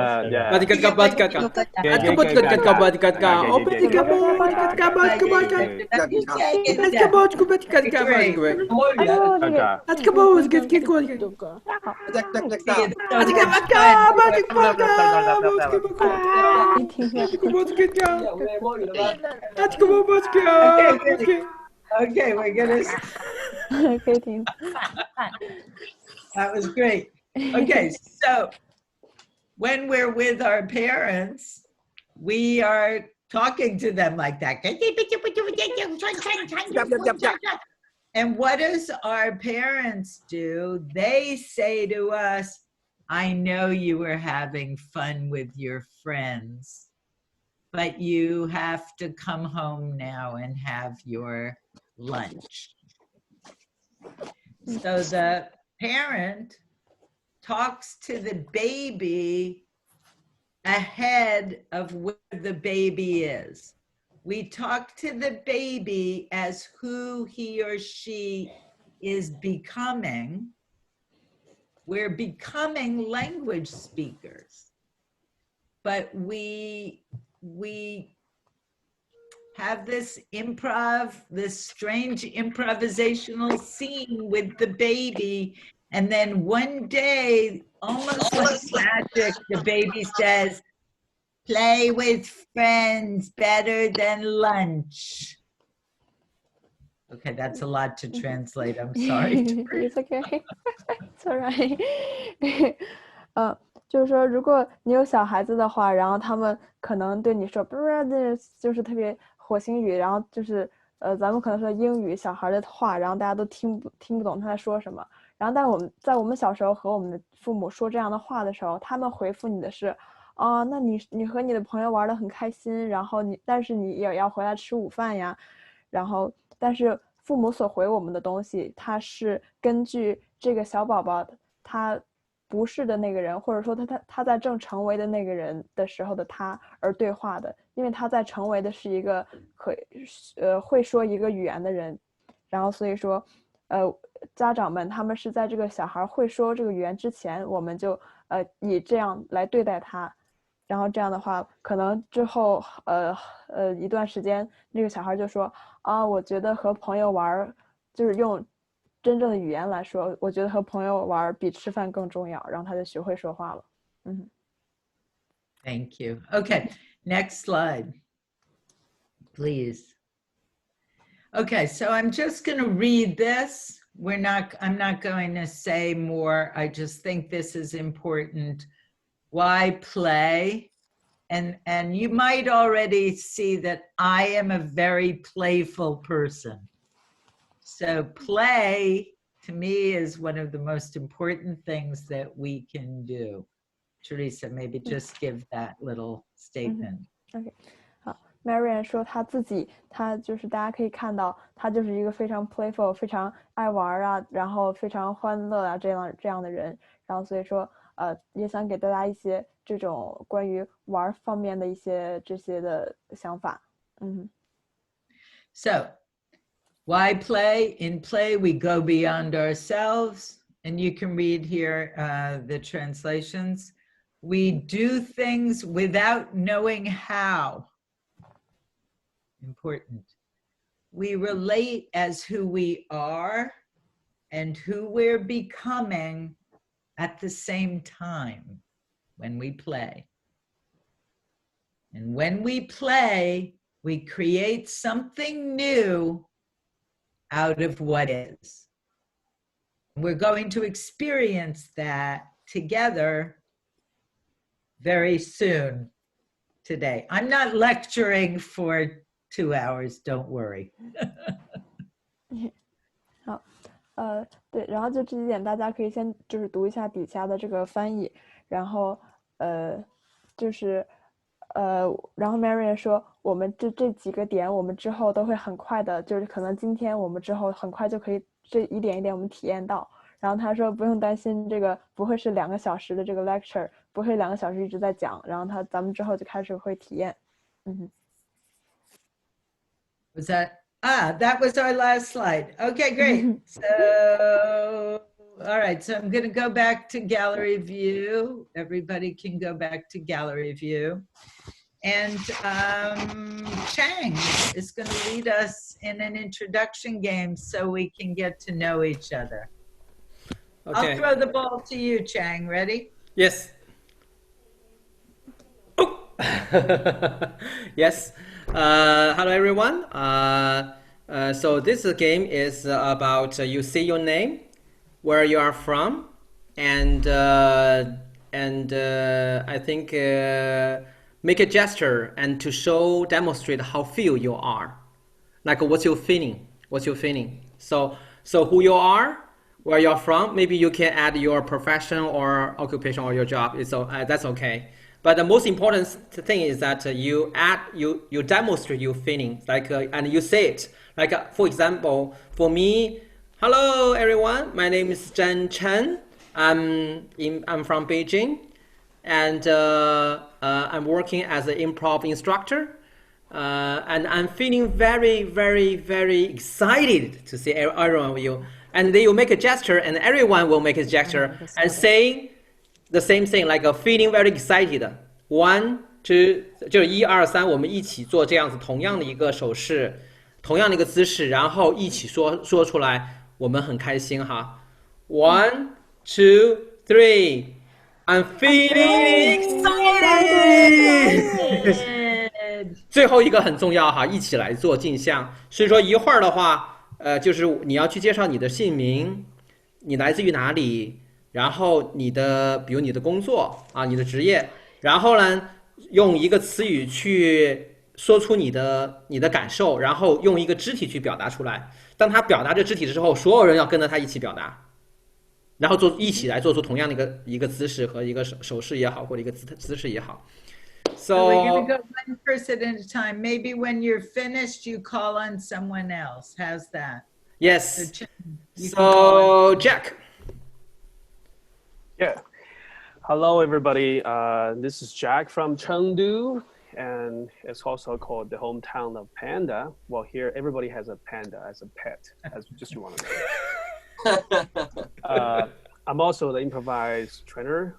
Okay, we're gonna. That was great. Okay, so when we're with our parents, we are talking to them like that. And what does our parents do? They say to us, I know you were having fun with your friends, but you have to come home now and have your lunch. So the parent talks to the baby ahead of where the baby is. We talk to the baby as who he or she is becoming. We're becoming language speakers, but we have this strange improvisational scene with the baby. And then one day, almost like magic, the baby says, play with friends better than lunch. Okay, that's a lot to translate. I'm sorry. It's okay. It's all right. 就是说，如果你有小孩子的话，然后他们可能对你说，不是，就是特别火星语，然后就是咱们可能说英语小孩的话，然后大家都听不懂他在说什么。然后，但在我们小时候和我们的父母说这样的话的时候，他们回复你的是，那你和你的朋友玩得很开心，然后但是你也要回来吃午饭呀。然后，但是父母所回我们的东西，它是根据这个小宝宝他不是的那个人，或者说他在正成为的那个人的时候的他而对话的，因为他在成为的是一个会说一个语言的人，然后所以说家长们他们是在这个小孩会说这个语言之前，我们就以这样来对待他，然后这样的话可能之后一段时间那个小孩就说我觉得和朋友玩就是用真正的语言来说，我觉得和朋友玩比吃饭更重要，然后他就学会说话了。Thank you. Okay, next slide, please. Okay, so I'm just going to read this. I'm not going to say more. I just think this is important. Why play? And you might already see that I am a very playful person. So play, to me, is one of the most important things that we can do. Teresa, maybe just give that little statement. Okay. Marian 说他就是大家可以看到，他就是一个非常 playful、非常爱玩啊，然后非常欢乐啊这样的人。然后所以说也想给大家一些这种关于玩方面的一些这些的想法。So, why play? In play, we go beyond ourselves, and you can read here the translations. We do things without knowing how. Important. We relate as who we are and who we're becoming at the same time when we play. And when we play, we create something new out of what is. We're going to experience that together very soon today. I'm not lecturing for 2 hours, don't worry. 好，对，然后就这几点大家可以先就是读一下底下的这个翻译，然后然后 Marian 说我们这几个点我们之后都会很快的，就是可能今天我们之后很快就可以这一点一点我们体验到。然后他说不用担心这个不会是2个小时的这个 lecture， 不会2个小时一直在讲，然后咱们之后就开始会体验。Was that was our last slide. Okay, great. So, all right, so I'm going to go back to gallery view. Everybody can go back to gallery view. And Chang is going to lead us in an introduction game so we can get to know each other. Okay. I'll throw the ball to you, Chang. Ready? Yes. Oh. Yes. Hello, everyone. So this game is about you say your name, where you are from, and I think make a gesture and to demonstrate how feel you are, like what's your feeling. So who you are, where you're from. Maybe you can add your profession or occupation or your job. That's okay. But the most important thing is that you demonstrate your feelings, and you say it. For example, for me, hello everyone. My name is Zhen Chen. I'm from Beijing, and I'm working as an improv instructor. And I'm feeling very, very, very excited to see everyone of you. And then you make a gesture, and everyone will make a gesture and saying the same thing, like a feeling very excited. 1, 2， 就是1、2、3，我们一起做这样子同样的一个手势，同样的一个姿势，然后一起说出来，我们很开心哈。1, 2, 3, I'm feeling excited. 最后一个很重要哈，一起来做镜像。所以说一会儿的话。就是你要去介绍你的姓名，你来自于哪里，然后比如你的工作啊，你的职业，然后呢，用一个词语去说出你的感受，然后用一个肢体去表达出来。当他表达这肢体之后，所有人要跟着他一起表达，然后一起来做出同样的一个姿势和一个手势也好，或者一个姿势也好。So we're going to go one person at a time. Maybe when you're finished, you call on someone else. How's that? Yes. So Jack. Yeah. Hello, everybody. This is Jack from Chengdu, and it's also called the hometown of panda. Well, here everybody has a panda as a pet, as just you want to know. I'm also the improvised trainer,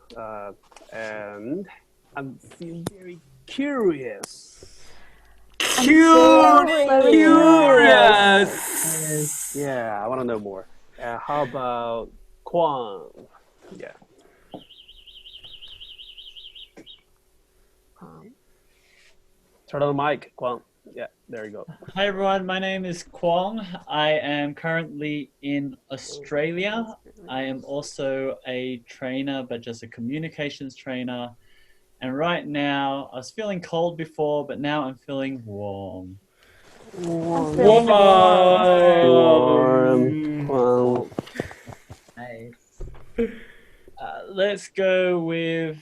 and I'm feeling very curious. Curious. Yeah, I want to know more. How about Kwang? Yeah. Turn on the mic, Kwang. Yeah, there you go. Hi everyone, my name is Kwong. I am currently in Australia. I am also a trainer, but just a communications trainer. And right now, I was feeling cold before, but now I'm feeling warm. Warm. Nice. Let's go with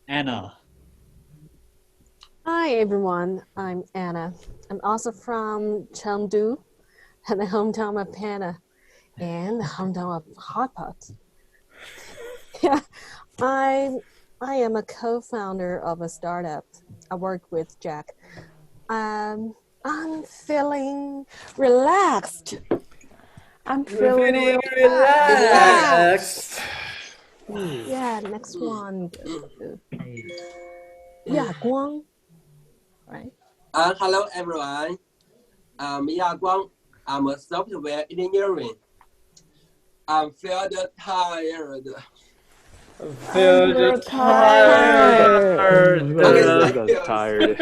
Anna. Hi everyone, I'm Anna. I'm also from Chengdu, and the hometown of Panda, and the hometown of Hot Pot. Yeah, I am a co-founder of a startup. I work with Jack. I'm feeling relaxed. I'm feeling relaxed. Yeah, next one. Hey. Yeah, Guang. Right? Hello everyone. I'm Ya Guang. I'm a software engineering. I'm feel tired. Feel Tired. Tired.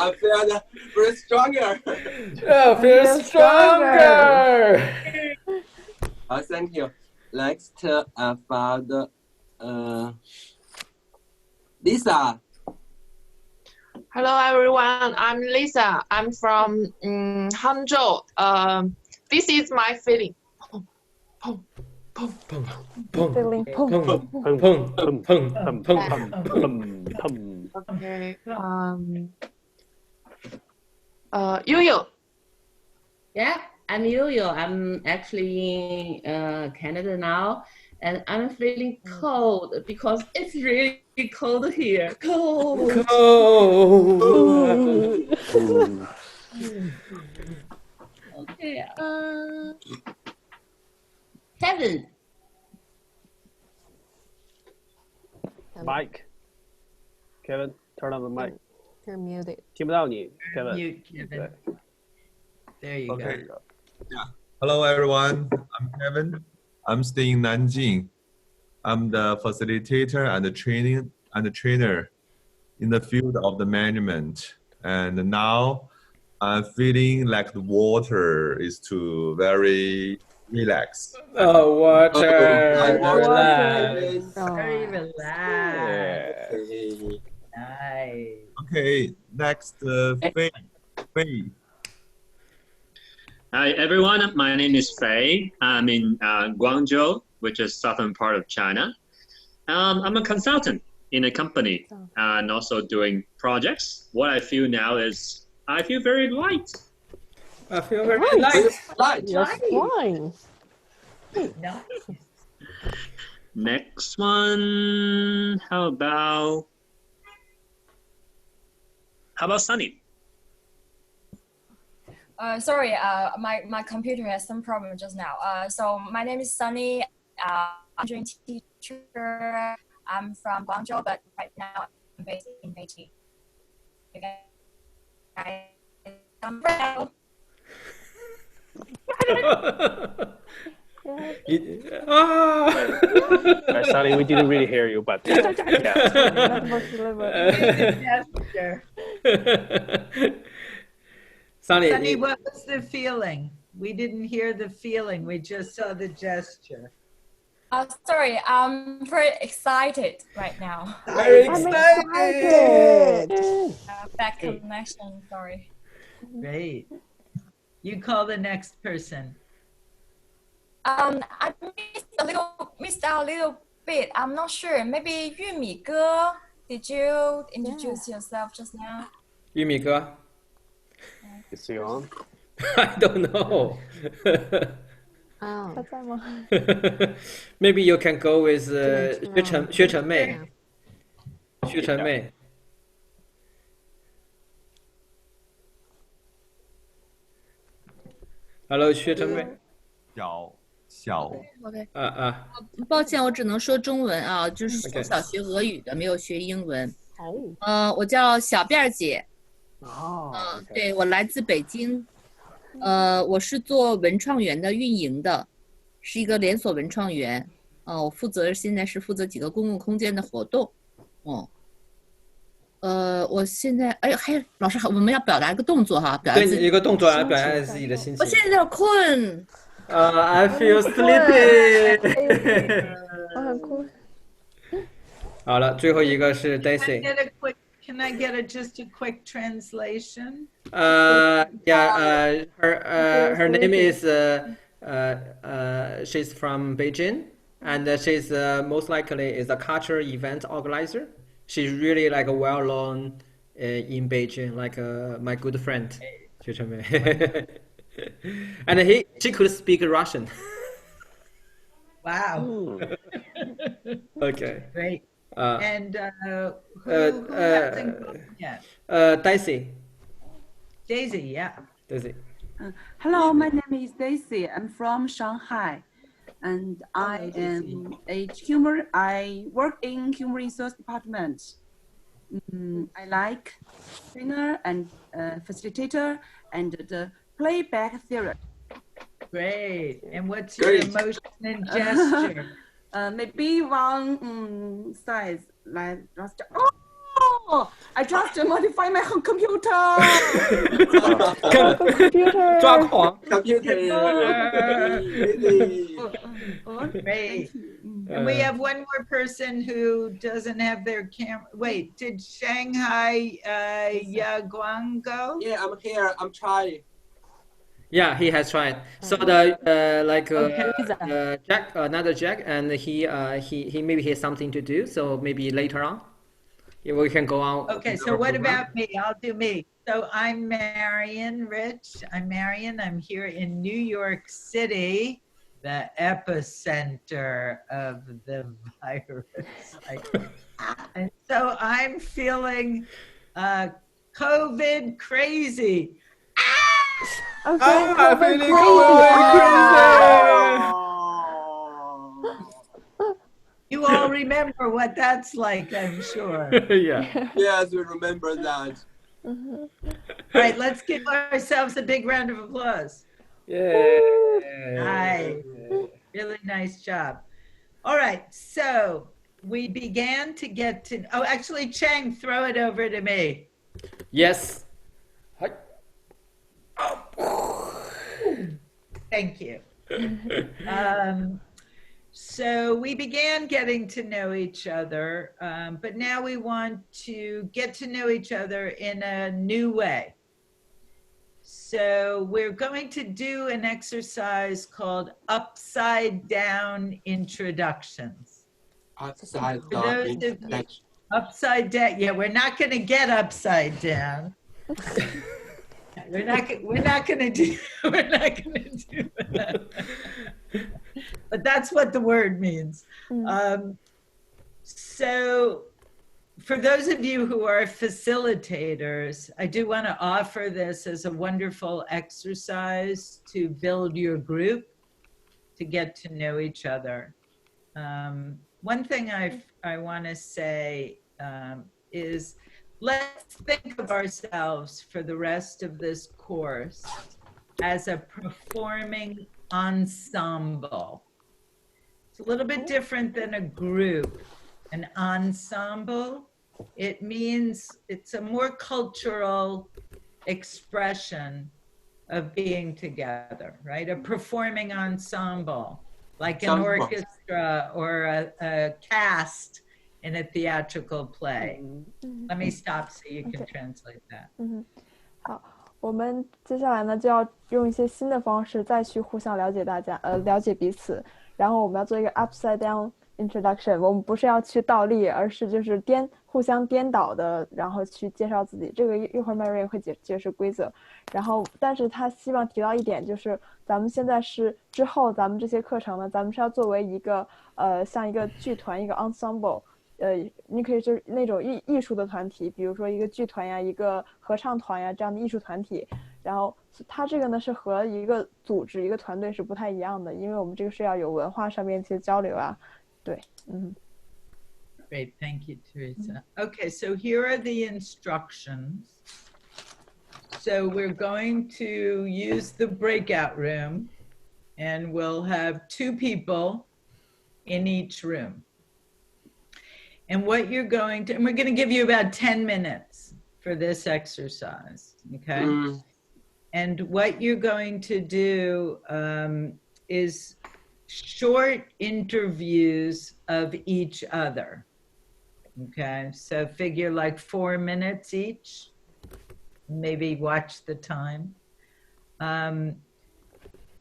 I feel very stronger. Oh, feel stronger. Thank you. Next, for the Lisa. Hello everyone, I'm Lisa. I'm from Hangzhou. This is my feeling. feeling Okay. Yu. Yeah, I'm Yo-Yo. I'm actually in Canada now, and I'm feeling cold because it's really cold here. Cold. Okay. Kevin. Mike. Kevin, turn on the mic. You're muted. 听不到你 Kevin. Mute, Kevin. There you Okay. go. Yeah. Hello, everyone. I'm Kevin. I'm staying in Nanjing. I'm the facilitator and the trainer in the field of the management. And now I'm feeling like the water is too very relaxed. Oh, water. Relax. Very relaxed. Okay. Nice. Okay, next, Faye. Hi everyone, my name is Fei. I'm in Guangzhou, which is southern part of China. I'm a consultant in a company and also doing projects. What I feel now is I feel very light. I feel very light. You're flying. Nice. Next one, how about Sunny? Sorry, my computer has some problem just now. So my name is Sunny. I'm a teacher. I'm from Guangzhou, but right now I'm based in Beijing. Okay. Sorry, we didn't really hear you, but yeah. Sunny, what was the feeling? We didn't hear the feeling. We just saw the gesture. Sorry, I'm very excited right now. Very excited. Back connection, sorry. Great. You call the next person. I missed out a little bit. I'm not sure. Maybe Yumi Ge, did you introduce yourself just now? Yumi Ge? Is he on? I don't know. Oh. Maybe you can go with Xue Chengmei. Xue Chengmei. Hello, 薛成美。小 OK， 抱歉，我只能说中文啊，就是从小学俄语的，没有学英文。我叫小辫儿姐。对，我来自北京。我是做文创园的运营的，是一个连锁文创园。我现在是负责几个公共空间的活动。我现在还老师，我们要表达一个动作哈，表达自己一个动作来表达自己的心情。我现在有点困。I feel sleepy 。我很困。好了，最后一个是 Daisy。Can I get just a quick translation? Yeah. Her name is she's from Beijing, and she's most likely is a cultural event organizer. She's really like well known in Beijing, like my good friend, Xue Chengmei. And she could speak Russian. Wow. Okay. Great. Uh, And who hasn't gone yet? Daisy. Daisy, yeah. Daisy. Hello, my name is Daisy. I'm from Shanghai, and I am a I work in human resource department. I like trainer and facilitator and the playback theory. Great. And what's your emotion and gesture? Maybe one size like just. Oh, I just modify my home computer. Computer. 抓狂。 Great. And we have one more person who doesn't have their camera. Wait, did Shanghai Guang go? Yeah, I'm here. I'm trying. Yeah, he has tried. So the Jack, another Jack, and he maybe he has something to do. So maybe later on, we can go on. Okay, so what about me? I'll do me. So I'm Marian Rich. I'm Marian. I'm here in New York City, the epicenter of the virus. And so I'm feeling COVID crazy. Okay, I'm feeling crazy. You all remember what that's like, I'm sure. Yeah. Yes, we remember that. All right, let's give ourselves a big round of applause. Yeah. Nice. Really nice job. All right, so we began to get to, oh, actually, Cheng, throw it over to me. Yes. Thank you. So we began getting to know each other, but now we want to get to know each other in a new way. So we're going to do an exercise called upside down introductions. Upside For down those of you, introduction. upside down, yeah, we're not going to get upside down. We're not going to do that. But that's what the word means. So for those of you who are facilitators, I do want to offer this as a wonderful exercise to build your group, to get to know each other. One thing I want to say is, let's think of ourselves for the rest of this course as a performing ensemble. It's a little bit different than a group. An ensemble, it means it's a more cultural expression of being together, right? A performing ensemble, like an orchestra or a cast in a theatrical play. Let me stop so you can translate that. 好，我们接下来呢就要用一些新的方式再去互相了解了解彼此，然后我们要做一个 upside down introduction。我们不是要去倒立，而是就是互相颠倒的，然后去介绍自己。这个一会儿 Marian 会解释规则。然后，但是他希望提到一点，就是咱们现在是之后咱们这些课程呢，咱们是要作为一个像一个剧团一个 ensemble。你可以就是那种艺术的团体，比如说一个剧团呀、一个合唱团呀这样的艺术团体。然后它这个呢是和一个组织、一个团队是不太一样的，因为我们这个是要有文化上面一些交流啊。对，Great, thank you, Teresa. Okay, so here are the instructions. So we're going to use the breakout room, and we'll have 2 people in each room. And what you're going to, and we're going to give you about 10 minutes for this exercise, okay? And what you're going to do is short interviews of each other, okay? So figure like 4 minutes each, maybe watch the time. And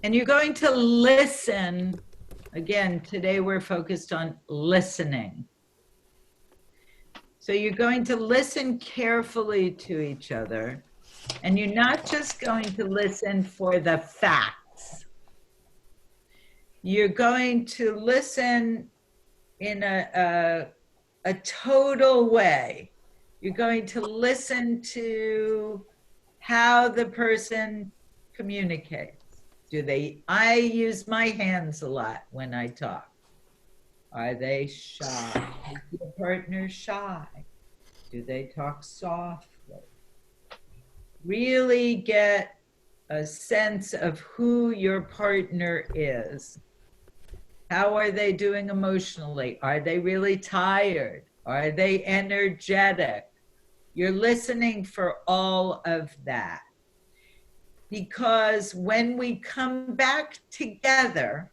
you're going to listen. Again, today we're focused on listening. So you're going to listen carefully to each other, and you're not just going to listen for the facts. You're going to listen in a total way. You're going to listen to how the person communicates. I use my hands a lot when I talk. Are they shy? Is your partner shy? Do they talk softly? Really get a sense of who your partner is. How are they doing emotionally? Are they really tired? Are they energetic? You're listening for all of that. Because when we come back together,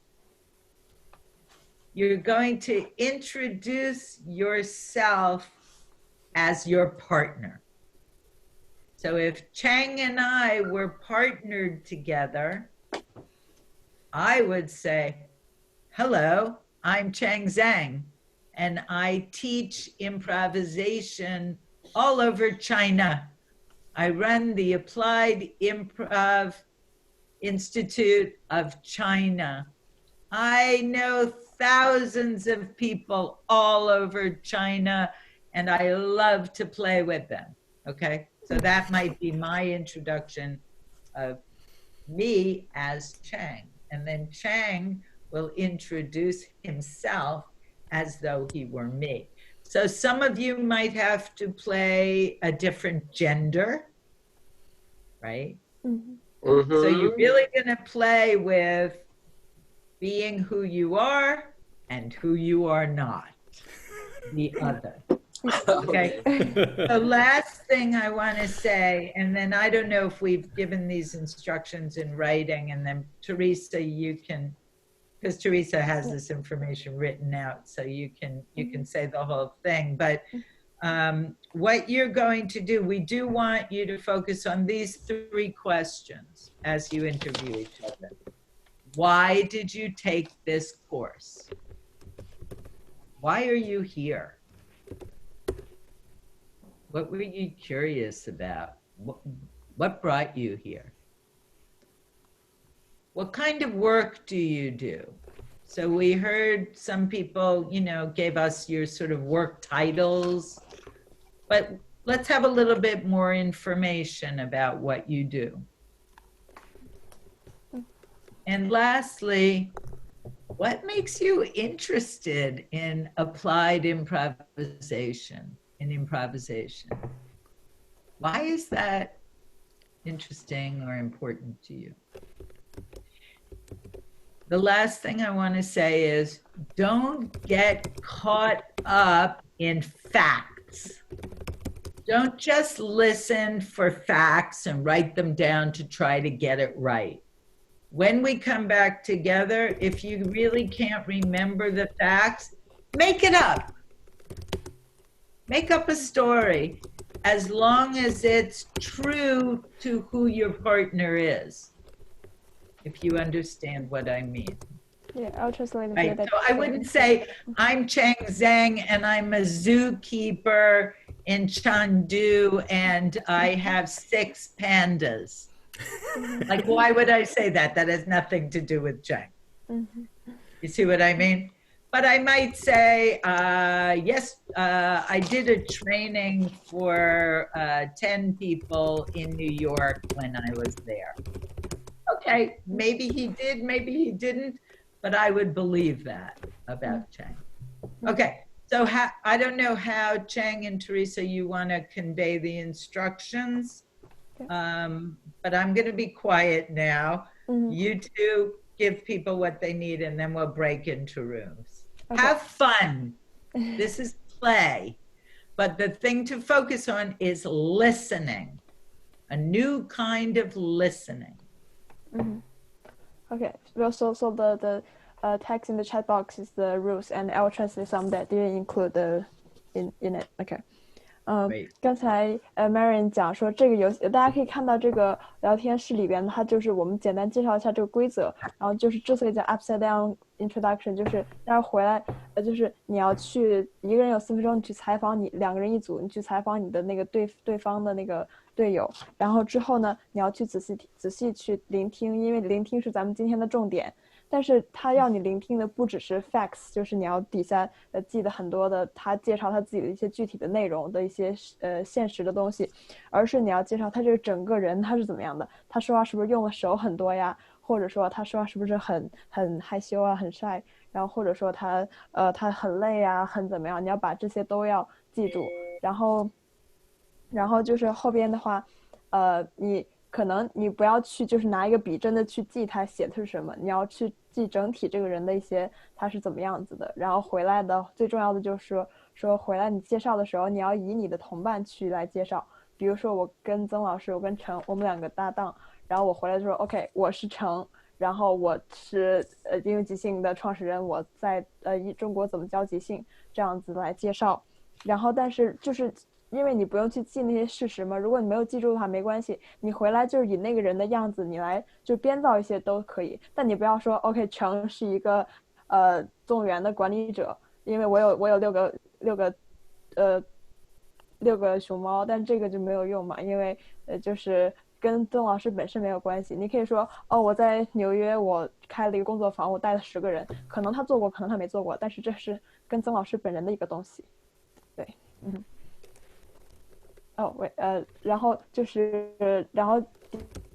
you're going to introduce yourself as your partner. So if Chang and I were partnered together, I would say, hello, I'm Chang Zhang, and I teach improvisation all over China. I run the Applied Improv Institute of China. I know thousands of people all over China, and I love to play with them, okay? So that might be my introduction of me as Chang. And then Chang will introduce himself as though he were me. So some of you might have to play a different gender, right? Mm-hmm. So you're really gonna play with being who you are and who you are not, the other. Okay. The last thing I want to say, and then I don't know if we've given these instructions in writing, and then Teresa, you can, because Teresa has this information written out, so you can say the whole thing. But what you're going to do, we do want you to focus on these 3 questions as you interview each other. Why did you take this course? Why are you here? What were you curious about? What brought you here? What kind of work do you do? So we heard some people, gave us your sort of work titles, but let's have a little bit more information about what you do. And lastly, what makes you interested in applied improvisation, in improvisation? Why is that interesting or important to you? The last thing I want to say is don't get caught up in facts. Don't just listen for facts and write them down to try to get it right. When we come back together, if you really can't remember the facts, make it up. Make up a story as long as it's true to who your partner is, if you understand what I mean. Yeah, I'll translate. Right. So I wouldn't say, I'm Chang Zhang and I'm a zookeeper in Chengdu and I have 6 pandas. Like, why would I say that? That has nothing to do with Chang. You see what I mean? But I might say, yes, I did a training for 10 people in New York when I was there. Okay, maybe he did, maybe he didn't, but I would believe that about Chang. Okay, so I don't know how Chang and Teresa, you want to convey the instructions, but I'm going to be quiet now. You two give people what they need and then we'll break into rooms. Okay. Have fun. This is play. But the thing to focus on is listening, a new kind of listening. Okay, well, so the text in the chat box is the rules, and I will translate some that didn't include in it. Okay. 刚才Marian 讲说这个游戏，大家可以看到这个聊天室里边，它就是我们简单介绍一下这个规则，然后就是之所以叫 upside down introduction， 就是要回来，就是你要去一个人有4分钟，你去采访你2个人一组，你去采访你的那个对方的那个队友，然后之后呢，你要去仔细去聆听，因为聆听是咱们今天的重点。但是他要你聆听的不只是 facts，就是你要底下记得很多的他介绍他自己的一些具体的内容的一些现实的东西，而是你要介绍他这个整个人他是怎么样的，他说话是不是用的手很多呀，或者说他说话是不是很害羞啊，很 shy， 然后或者说他很累啊，很怎么样，你要把这些都要记住，然后就是后边的话，你可能你不要去就是拿一个笔真的去记他写的是什么，你要去记整体这个人的一些他是怎么样子的，然后回来的最重要的就是说回来你介绍的时候，你要以你的同伴去来介绍，比如说我跟曾老师，我跟程，我们两个搭档，然后我回来就说 OK， 我是程。然后我是应用即兴的创始人，我在中国怎么教即兴这样子来介绍，然后但是就是因为你不用去记那些事实嘛，如果你没有记住的话没关系，你回来就是以那个人的样子你来就编造一些都可以，但你不要说 OK 程是一个动物园的管理者，因为我有六个熊猫，但这个就没有用嘛，因为就是跟曾老师本身没有关系。你可以说哦，我在纽约我开了一个工作坊，我带了10个人，可能他做过，可能他没做过，但是这是跟曾老师本人的一个东西。对，然后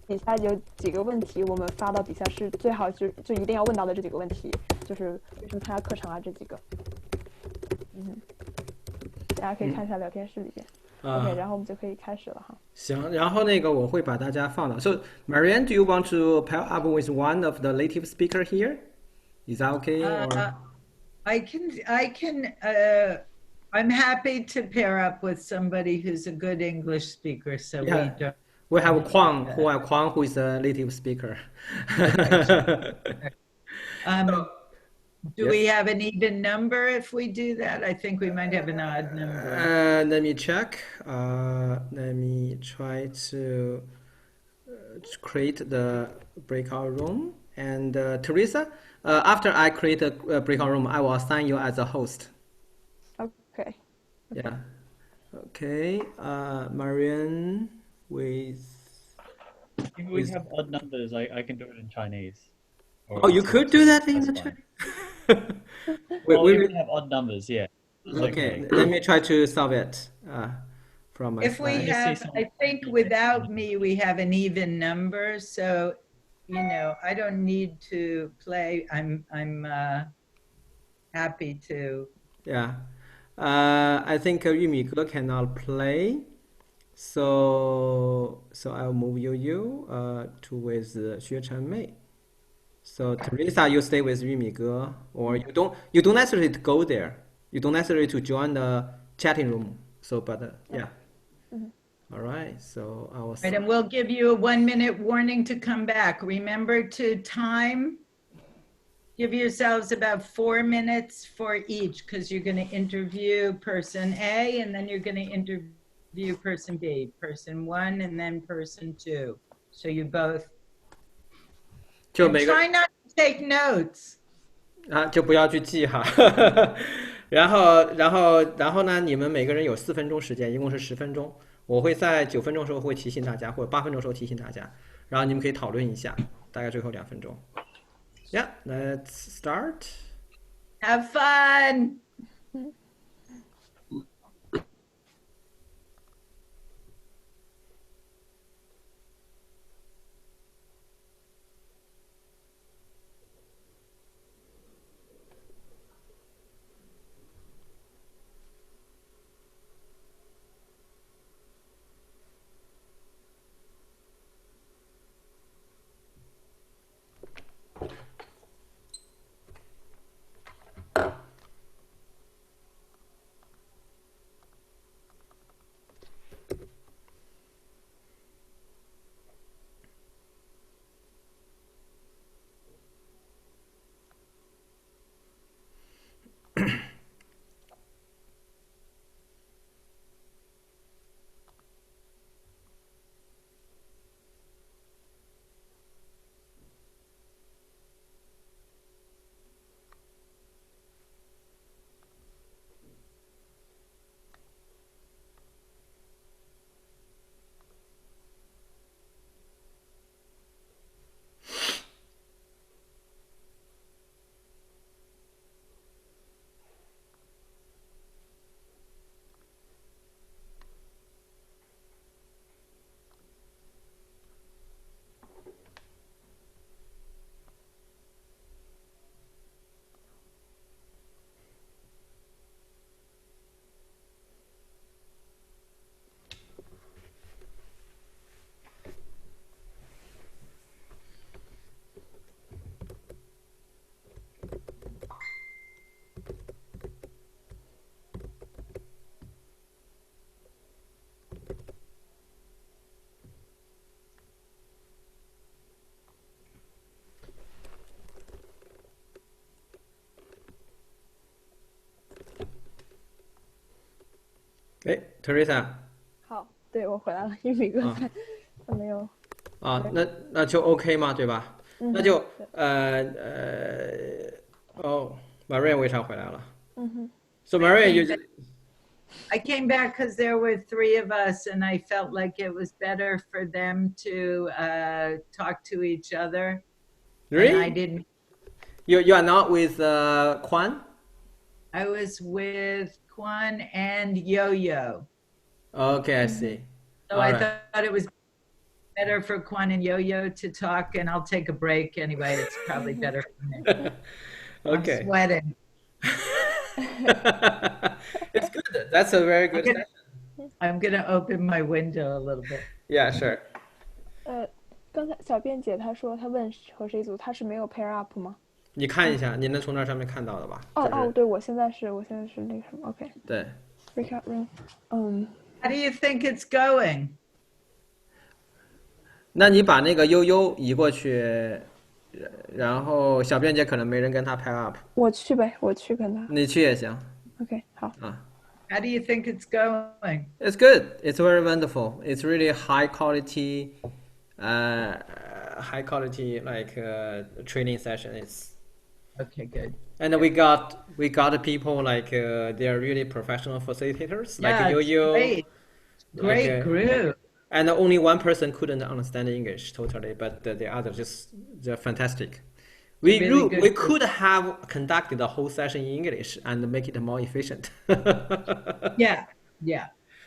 底下有几个问题，我们发到底下是最好就一定要问到的这几个问题，就是为什么参加课程啊这几个。大家可以看一下聊天室里边。OK， 然后我们就可以开始了哈。行，然后那个我会把大家放到。So Marian, do you want to pair up with one of the native speaker here? Is that okay? I can. I'm happy to pair up with somebody who's a good English speaker, so yeah. we don't. We have Kwang, who is a native speaker. Do we have an even number if we do that? I think we might have an odd number. Let me check. Let me try to create the breakout room. And Teresa, after I create a breakout room, I will assign you as a host. Okay. Yeah. Okay. Marian with. If we have odd numbers, I can do it in Chinese. Oh, you could do that in the Chinese? We have odd numbers, yeah. Okay, let me try to solve it from my If we have, I think without me, we have an even number. So, I don't need to play. I'm happy to. Yeah, I think Yumi Ge cannot play. So I'll move you to with Xue Chen Mei. So Teresa, you stay with Yumi Ge, or you don't necessarily go there. You don't necessarily to join the chatting room. So, but yeah. All right. So I will. Right, and we'll give you a 1-minute warning to come back. Remember to time. Give yourselves about 4 minutes for each, because you're going to interview person A, and then you're going to interview person B, person 1, and then person 2. So you both. And try not to take notes. 就不要去记哈。然后呢，你们每个人有4分钟时间，一共是10分钟。我会在9分钟的时候会提醒大家，或者8分钟的时候提醒大家，然后你们可以讨论一下，大概最后2分钟。Yeah, let's start. Have fun. 哎，Teresa，好，对我回来了，玉米哥他没有。那就 OK 嘛，对吧？那就Marian 为啥回来了？So Marian, I came back because there were 3 of us, and I felt like it was better for them to talk to each other. Really? And I didn't. You are not with Kwan? I was with Kwan and Yo-Yo. Okay, I see. So I thought it was better for Kwan and Yo-Yo to talk, and I'll take a break anyway. It's probably better for me. Okay. I'm sweating. It's good. That's a very good session. I'm gonna open my window a little bit. Yeah, sure. 刚才小便姐她说她问和谁组，她是没有 pair up 吗？你看一下，你能从那上面看到的吧？对，我现在是那个什么 ，OK。对。Breakout room， How do you think it's going? 那你把那个悠悠移过去，然后小便姐可能没人跟他 pair up。我去呗，我去跟他。你去也行。OK， 好。How do you think it's going? It's good. It's very wonderful. It's really high quality like training session. It's okay, good. And we got people like they are really professional facilitators, Yeah, like Yo-Yo. Great group. And only one person couldn't understand English totally, but the others they're fantastic. We could have conducted the whole session in English and make it more efficient. Yeah.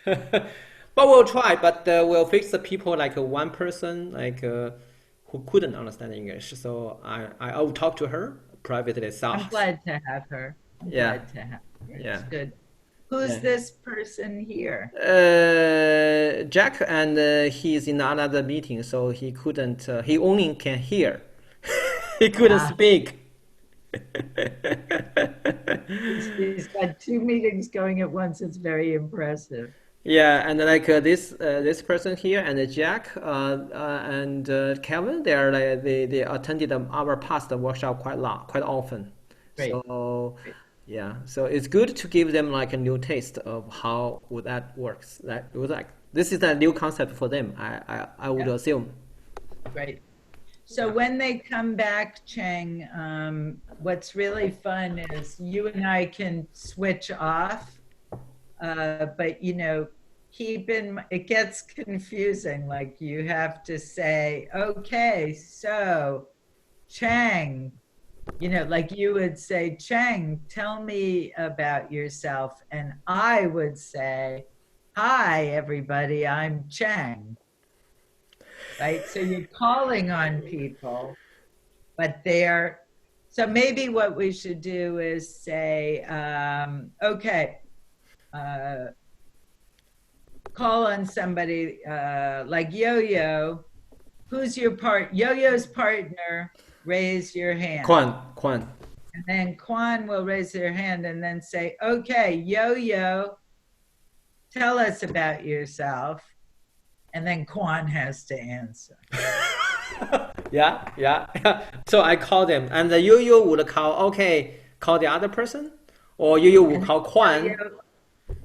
But we'll try. But we'll fix the people like one person like who couldn't understand English. So I will talk to her privately. I'm glad to have her. Glad to have her. It's good. Who's this person here? Jack, and he's in another meeting, so he couldn't. He only can hear. He couldn't speak. He's got 2 meetings going at once. It's very impressive. Yeah, and like this person here and Jack and Kevin, they attended our past workshop quite often. Great. So yeah, so it's good to give them like a new taste of how would that works. That was like this is a new concept for them. I would assume. Right. So when they come back, Cheng, what's really fun is you and I can switch off, but it gets confusing. Like you have to say, okay, so Cheng, like you would say, Cheng, tell me about yourself. And I would say, hi, everybody, I'm Cheng. Right? So you're calling on people, but so maybe what we should do is say, okay, call on somebody like Yo-Yo. Who's your Yo-Yo's partner? Raise your hand. Kwan. And then Kwan will raise their hand and then say, okay, Yo-Yo, tell us about yourself. And then Kwan has to answer. Yeah. So I call them, and the Yo-Yo would call the other person, or Yo-Yo would call Kwan.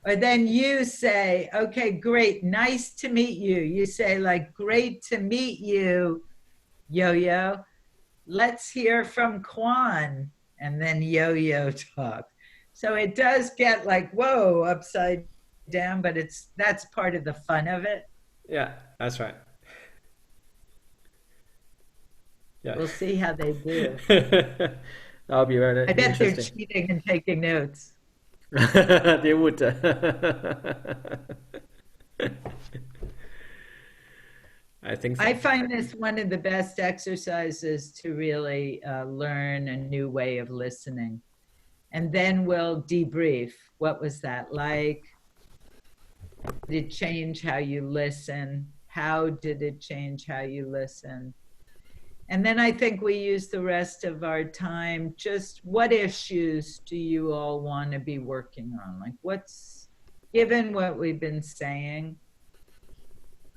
Or then you say, okay, great, nice to meet you. You say like, great to meet you, Yo-Yo. Let's hear from Kwan. And then Yo-Yo talks. So it does get like, whoa, upside down, but that's part of the fun of it. Yeah, that's right. Yeah. We'll see how they do. That'll be very I bet they're interesting. cheating and taking notes. They would. I think so. I find this one of the best exercises to really learn a new way of listening. And then we'll debrief. What was that like? Did it change how you listen? How did it change how you listen? And then I think we use the rest of our time, just what issues do you all want to be working on? Like given what we've been saying,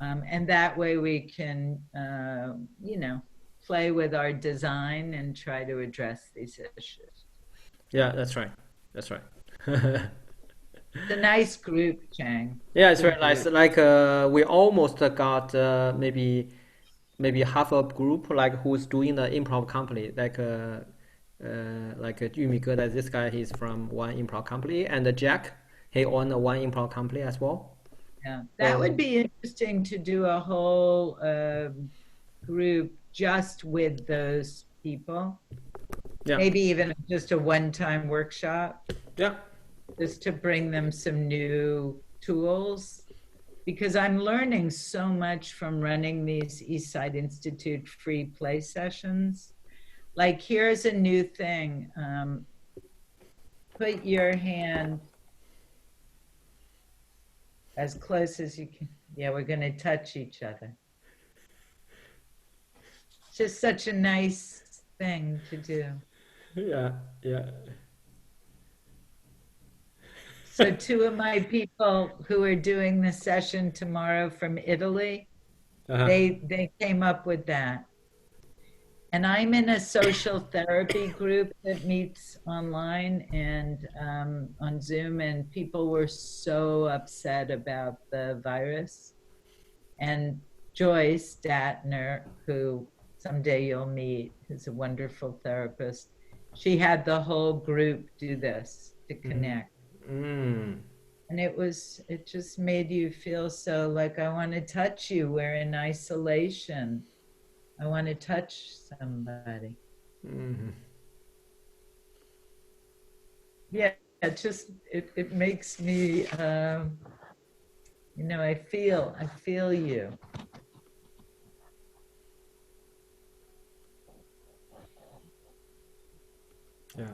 and that way we can, play with our design and try to address these issues. Yeah, that's right. It's a nice group, Chang. Yeah, it's Good very nice. group. Like we almost got maybe half a group like who's doing the improv company. Like Yumi Geda, this guy he's from one improv company, and Jack he own one improv company as well. Yeah, that would be interesting to do a whole group just with those people. Yeah. Maybe even just a one-time workshop. Yeah. Just to bring them some new tools. Because I'm learning so much from running these Eastside Institute free play sessions. Like, here's a new thing. Put your hand as close as you can. Yeah, we're going to touch each other. It's just such a nice thing to do. Yeah, yeah. So two of my people who are doing the session tomorrow from Italy, they came up with that. And I'm in a social therapy group that meets online and on Zoom, and people were so upset about the virus. And Joyce Datner, who someday you'll meet, who's a wonderful therapist, she had the whole group do this to connect. Mm. And it just made you feel so like, I want to touch you. We're in isolation. I want to touch somebody. Mm-hmm. Yeah, it makes me, I feel you. Yeah.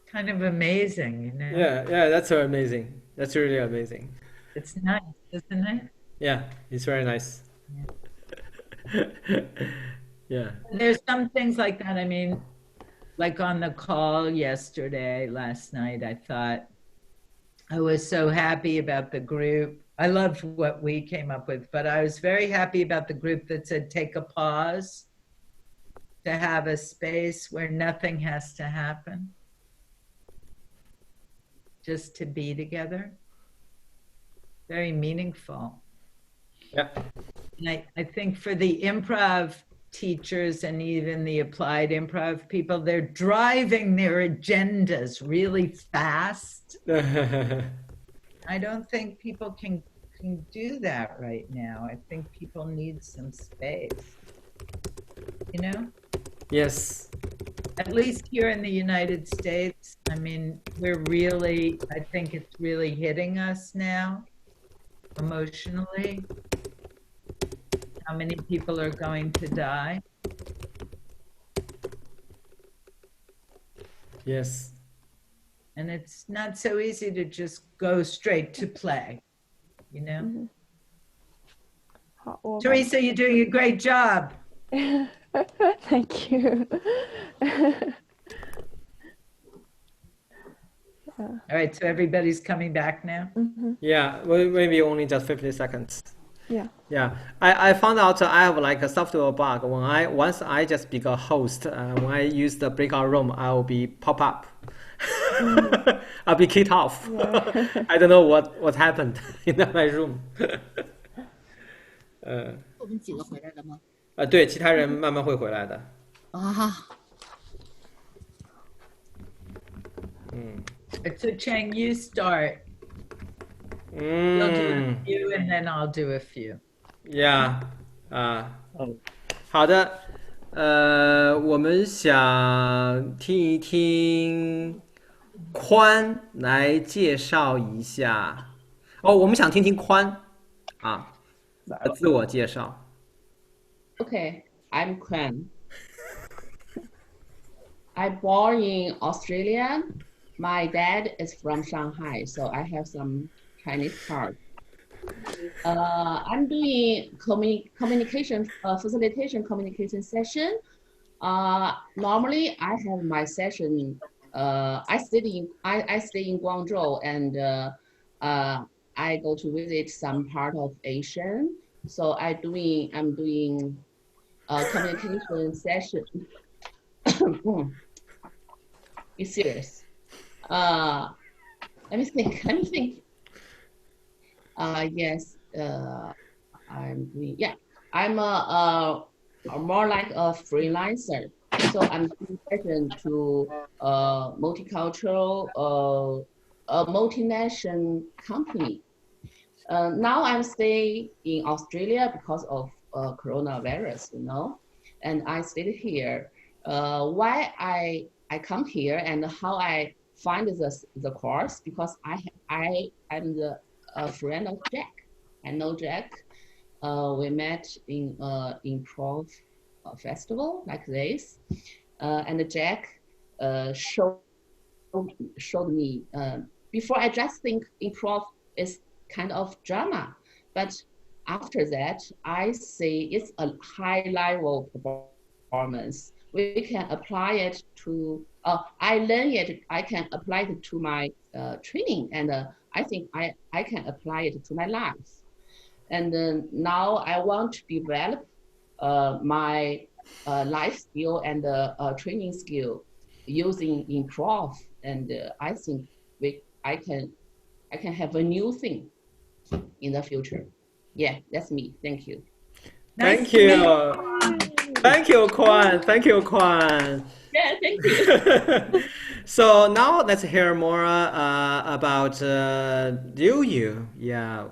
It's kind of amazing, Yeah, that's so amazing. That's really amazing. It's nice, isn't it? Yeah, it's very nice. Yeah. There's some things like that. I mean, like on the call last night, I thought I was so happy about the group. I loved what we came up with, but I was very happy about the group that said, take a pause, to have a space where nothing has to happen, just to be together. Very meaningful. Yeah. And I think for the improv teachers and even the applied improv people, they're driving their agendas really fast. I don't think people can do that right now. I think people need some space, Yes. At least here in the United States, I mean, I think it's really hitting us now, emotionally. How many people are going to die? Yes. And it's not so easy to just go straight to play, Mm-hmm. Teresa, you're doing a great job. Thank you. All right, so everybody's coming back now? Mm-hmm. Yeah, maybe only just 50 seconds. Yeah. Yeah, I found out I have like a software bug. Once I just become a host, when I use the breakout room, I will be pop up. I'll be kicked off. Yeah. I don't know what happened in my room. 我们几个回来了吗？对，其他人慢慢会回来的。啊。So Chang, you start. You'll do a few, and then I'll do a few. Yeah. 好的。我们想听一听宽来介绍一下。我们想听听宽自我介绍。Okay, I'm Quan. I'm born in Australia. My dad is from Shanghai, so I have some Chinese part. I'm doing communication facilitation communication session. Normally, I have my session. I stay in Guangzhou, and I go to visit some part of Asia. So I'm doing communication session. Be serious. Let me think. Yes, I'm doing, yeah, I'm a more like a freelancer. So I'm passion to multicultural, a multinational company. Now I'm staying in Australia because of coronavirus, and I stayed here. Why I come here and how I find the course, because I am a friend of Jack. I know Jack. We met in improv festival like this, and Jack showed me. Before I just think improv is kind of drama, but after that I see it's a high level performance. We can apply it to. I learn it. I can apply it to my training, and I think I can apply it to my life. And now I want to develop my life skill and training skill using improv, and I think I can have a new thing in the future. Yeah, that's me. Thank you. Thank you. Thank you, Kwan. Thank you, Kwan. Yeah, thank you. So now let's hear more about Yu. Yeah.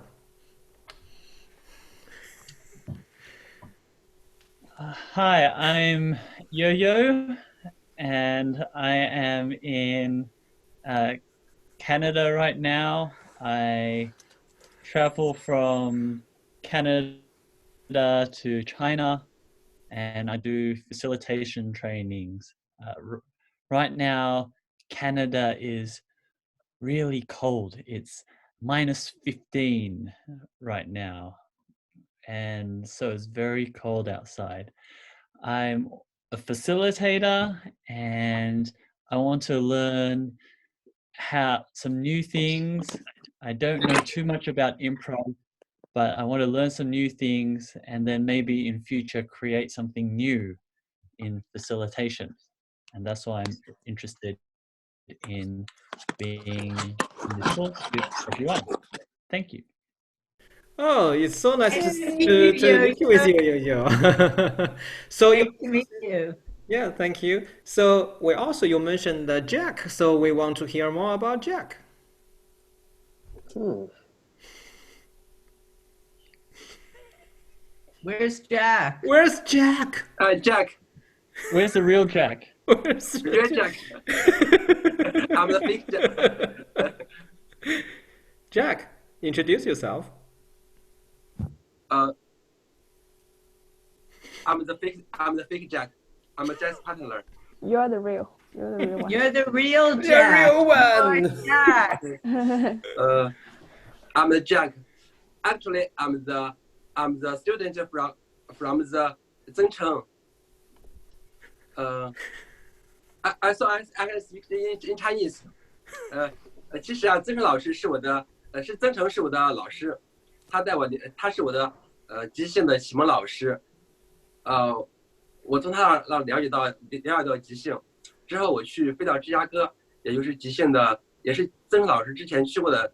Hi, I'm Yo-Yo, and I am in Canada right now. I travel from Canada to China, and I do facilitation trainings. Right now, Canada is really cold. It's -15 right now, and so it's very cold outside. I'm a facilitator, and I want to learn some new things. I don't know too much about improv, but I want to learn some new things, and then maybe in future create something new in facilitation. And that's why I'm interested in being in this course with everyone. Thank you. Oh, it's so nice to meet you with you, Yo-Yo. So nice to meet you. Yeah, thank you. So you mentioned Jack, so we want to hear more about Jack. Where's Jack? Where's Jack? Jack. Where's the real Jack? Where's the real Jack? I'm the fake Jack. Jack, introduce yourself. I'm the fake Jack. I'm a jazz partner. You're the real one. You're the real Jack. The real one. Oh, Jack. I'm the Jack. Actually, I'm the student from the Zhengcheng. I can speak in Chinese. 其实啊，曾诚老师是我的，曾诚是我的老师，他是我的即兴的启蒙老师。我从他那了解到即兴，之后我去飞到芝加哥，也就是即兴的，也是曾诚老师之前去过的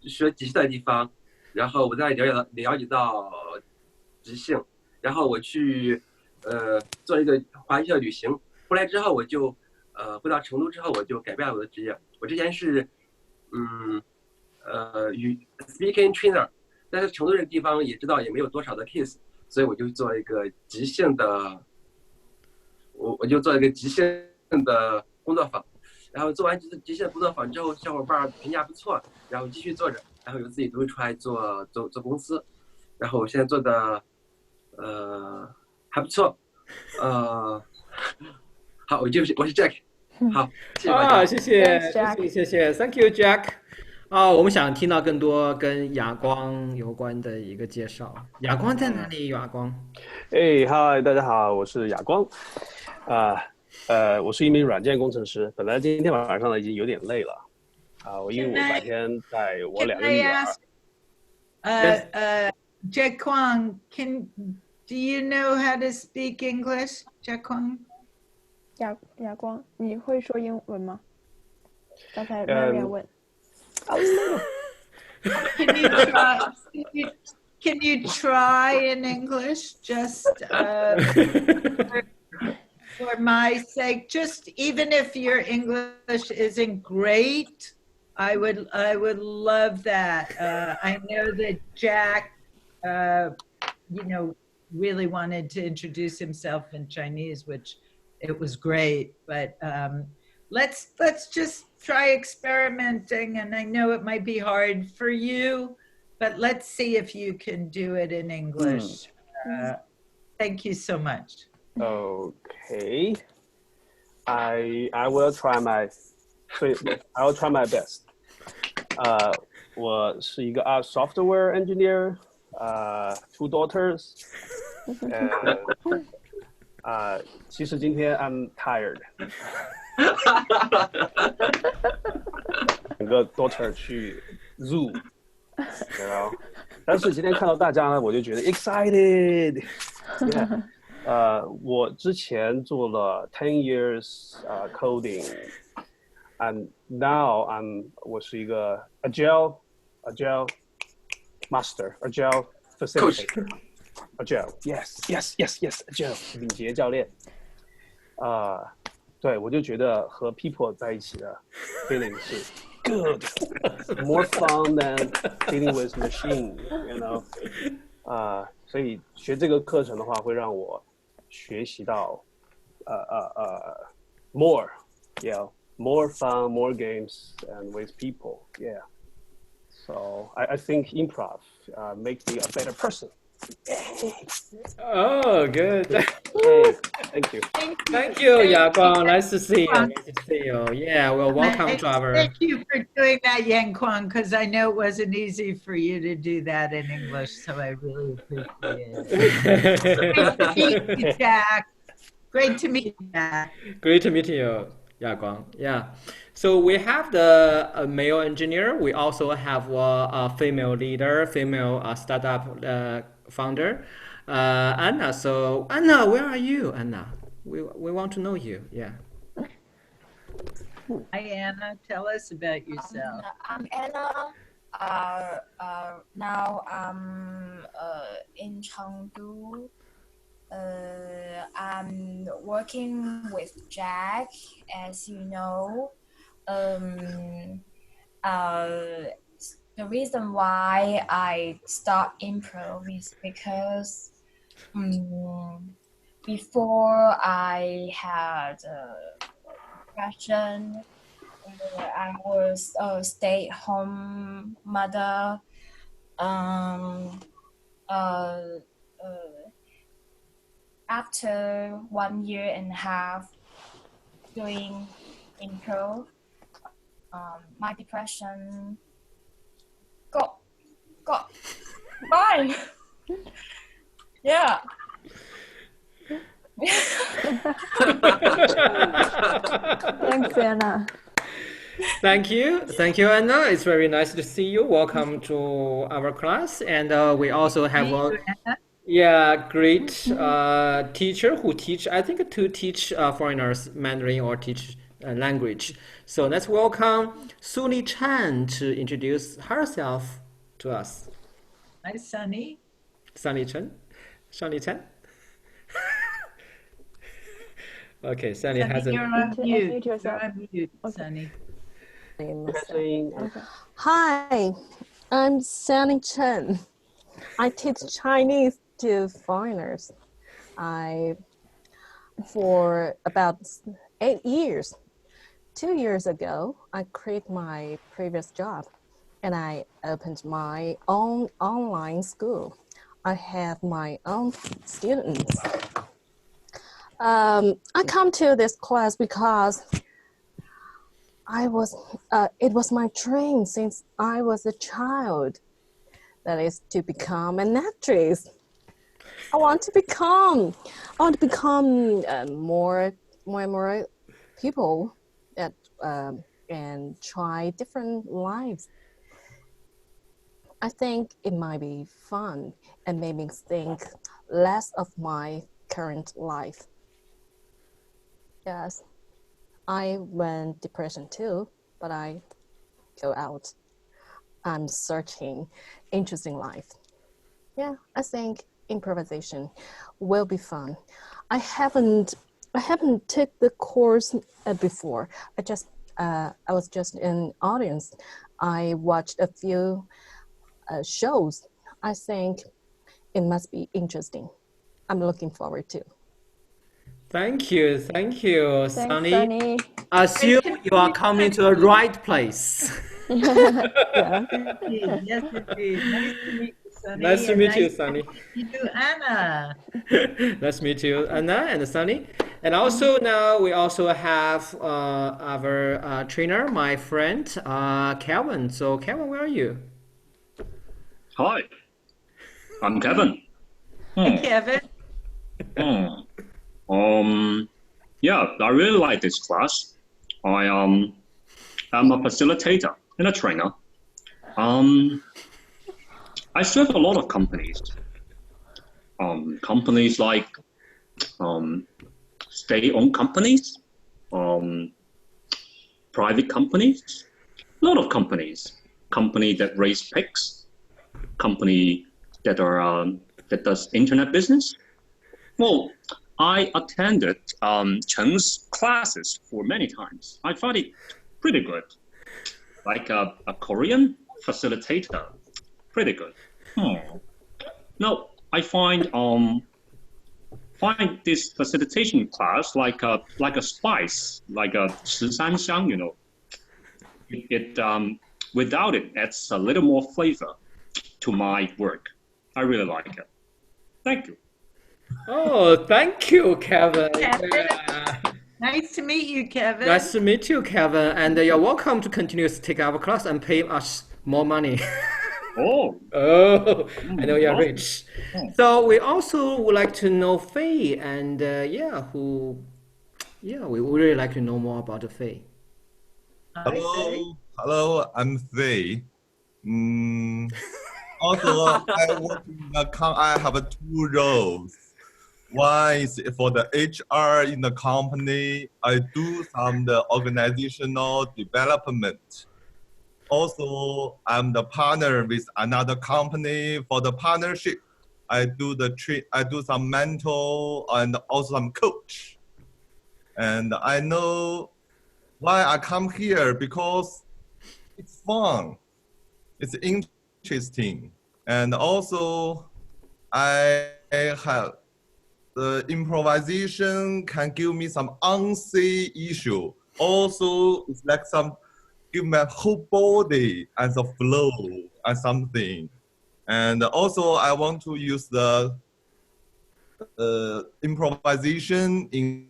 学即兴的地方。然后我在了解到即兴，然后我去做一个滑雪旅行。回来之后我就回到成都之后我就改变了我的职业。我之前是speaking trainer， 但是成都这个地方也知道也没有多少的 case， 所以我就做一个即兴的，我就做一个即兴的工作坊。然后做完即兴的工作坊之后，小伙伴评价不错，然后继续做着，然后有自己独立出来做公司。然后我现在做的还不错。好，我是 Jack。好，谢谢大家。谢谢 ，Thank you Jack。我们想听到更多跟哑光有关的一个介绍。哑光在哪里？哑光？嗨，大家好，我是哑光。我是一名软件工程师。本来今天晚上呢已经有点累了，因为我白天带我2个女儿。Jack Kwong, do you know how to speak English, Jack Kwong? 哑光，你会说英文吗？刚才Marian问。Can you try? Can you try in English? Just for my sake, just even if your English isn't great, I would love that. I know that Jack, really wanted to introduce himself in Chinese, which it was great. But let's just try experimenting. And I know it might be hard for you, but let's see if you can do it in English. Thank you so much. Okay. I will try my best. 我是一个 software engineer, 2 daughters. 其实今天 I'm tired. 2个 daughter 去 zoo, you know. 但是今天看到大家呢，我就觉得 excited. Yeah. 我之前做了10 years coding, and now 我是一个 agile master, agile facilitator, agile, yes, agile 敏捷教练。对，我就觉得和 people 在一起的 feeling 是 good, more fun than dealing with machine, you know. 所以学这个课程的话，会让我学习到more, yeah, more fun, more games, and with people, yeah. So I think improv makes me a better person. Oh, good. Hey, thank you. Thank you, Yaguang. Nice to see you. Nice to see you. Yeah, well, welcome to our. Thank you for doing that, Yan Kuang, because I know it wasn't easy for you to do that in English, so I really appreciate it. Great to meet you, Jack. Great to meet you, Jack. Great to meet you, Yaguang. Yeah. So we have the male engineer. We also have a female leader, female startup founder, Anna. So Anna, where are you, Anna? We want to know you. Yeah. Hi, Anna. Tell us about yourself. I'm Anna. Now I'm in Chengdu. I'm working with Jack, as you know. The reason why I start improv is because before I had depression, I was a stay-at-home mother. After 1.5 years doing improv, my depression got fine. Yeah. Thanks, Anna. Thank you, Anna. It's very nice to see you. Welcome to our class, and we also have great teacher who teach, I think, to teach foreigners Mandarin or teach language. So let's welcome Sunny Chan to introduce herself to us. Hi, Sunny. Sunny Chan. Okay, Sunny hasn't. You're on mute. You're on mute, Sunny. Hi, I'm Sunny Chen. I teach Chinese to foreigners. For about 8 years. 2 years ago, I quit my previous job and I opened my own online school. I have my own students. I come to this class because it was my dream since I was a child. That is to become an actress. I want to become more people that and try different lives. I think it might be fun and make me think less of my current life. Yes, I went depression too, but I go out. I'm searching interesting life. Yeah, I think improvisation will be fun. I haven't took the course before. I was just in audience. I watched a few shows. I think it must be interesting. I'm looking forward to. Thank you, Thanks, Sunny. Assume you are coming to the right place. Yeah. Yes, indeed. Nice to meet you, Sunny. Nice to and meet you, nice Sunny. To meet you, Anna. Nice to meet you, Anna and Sunny. And also now we also have our trainer, my friend, Calvin. So Calvin, where are you? Hi, I'm Kevin. Hey, Kevin. Yeah, I really like this class. I'm a facilitator and a trainer. I serve a lot of companies. Companies like state-owned companies, private companies, a lot of companies. Company that raise pigs, company that are that does internet business. Well, I attended Cheng's classes for many times. I find it pretty good. Like a Korean facilitator, pretty good. Now, I find this facilitation class like a spice, like a 13香, you know. It without it adds a little more flavor to my work. I really like it. Thank you. Oh, thank you, Kevin. Kevin. Yeah. Nice to meet you, Kevin. Nice to meet you, Kevin. And you're welcome to continue to take our class and pay us more money. Oh. I know you're rich. So we also would like to know Faye, and we would really like to know more about Faye. Hello, I'm Faye. Also, I have two roles. One is for the HR in the company. I do some the organizational development. Also, I'm the partner with another company. For the partnership, I do some mentor and also some coach. And I know why I come here because it's fun, it's interesting, and also I have the improvisation can give me some unseen issue. Also, it's like give my whole body as a flow and something. And also, I want to use the improvisation in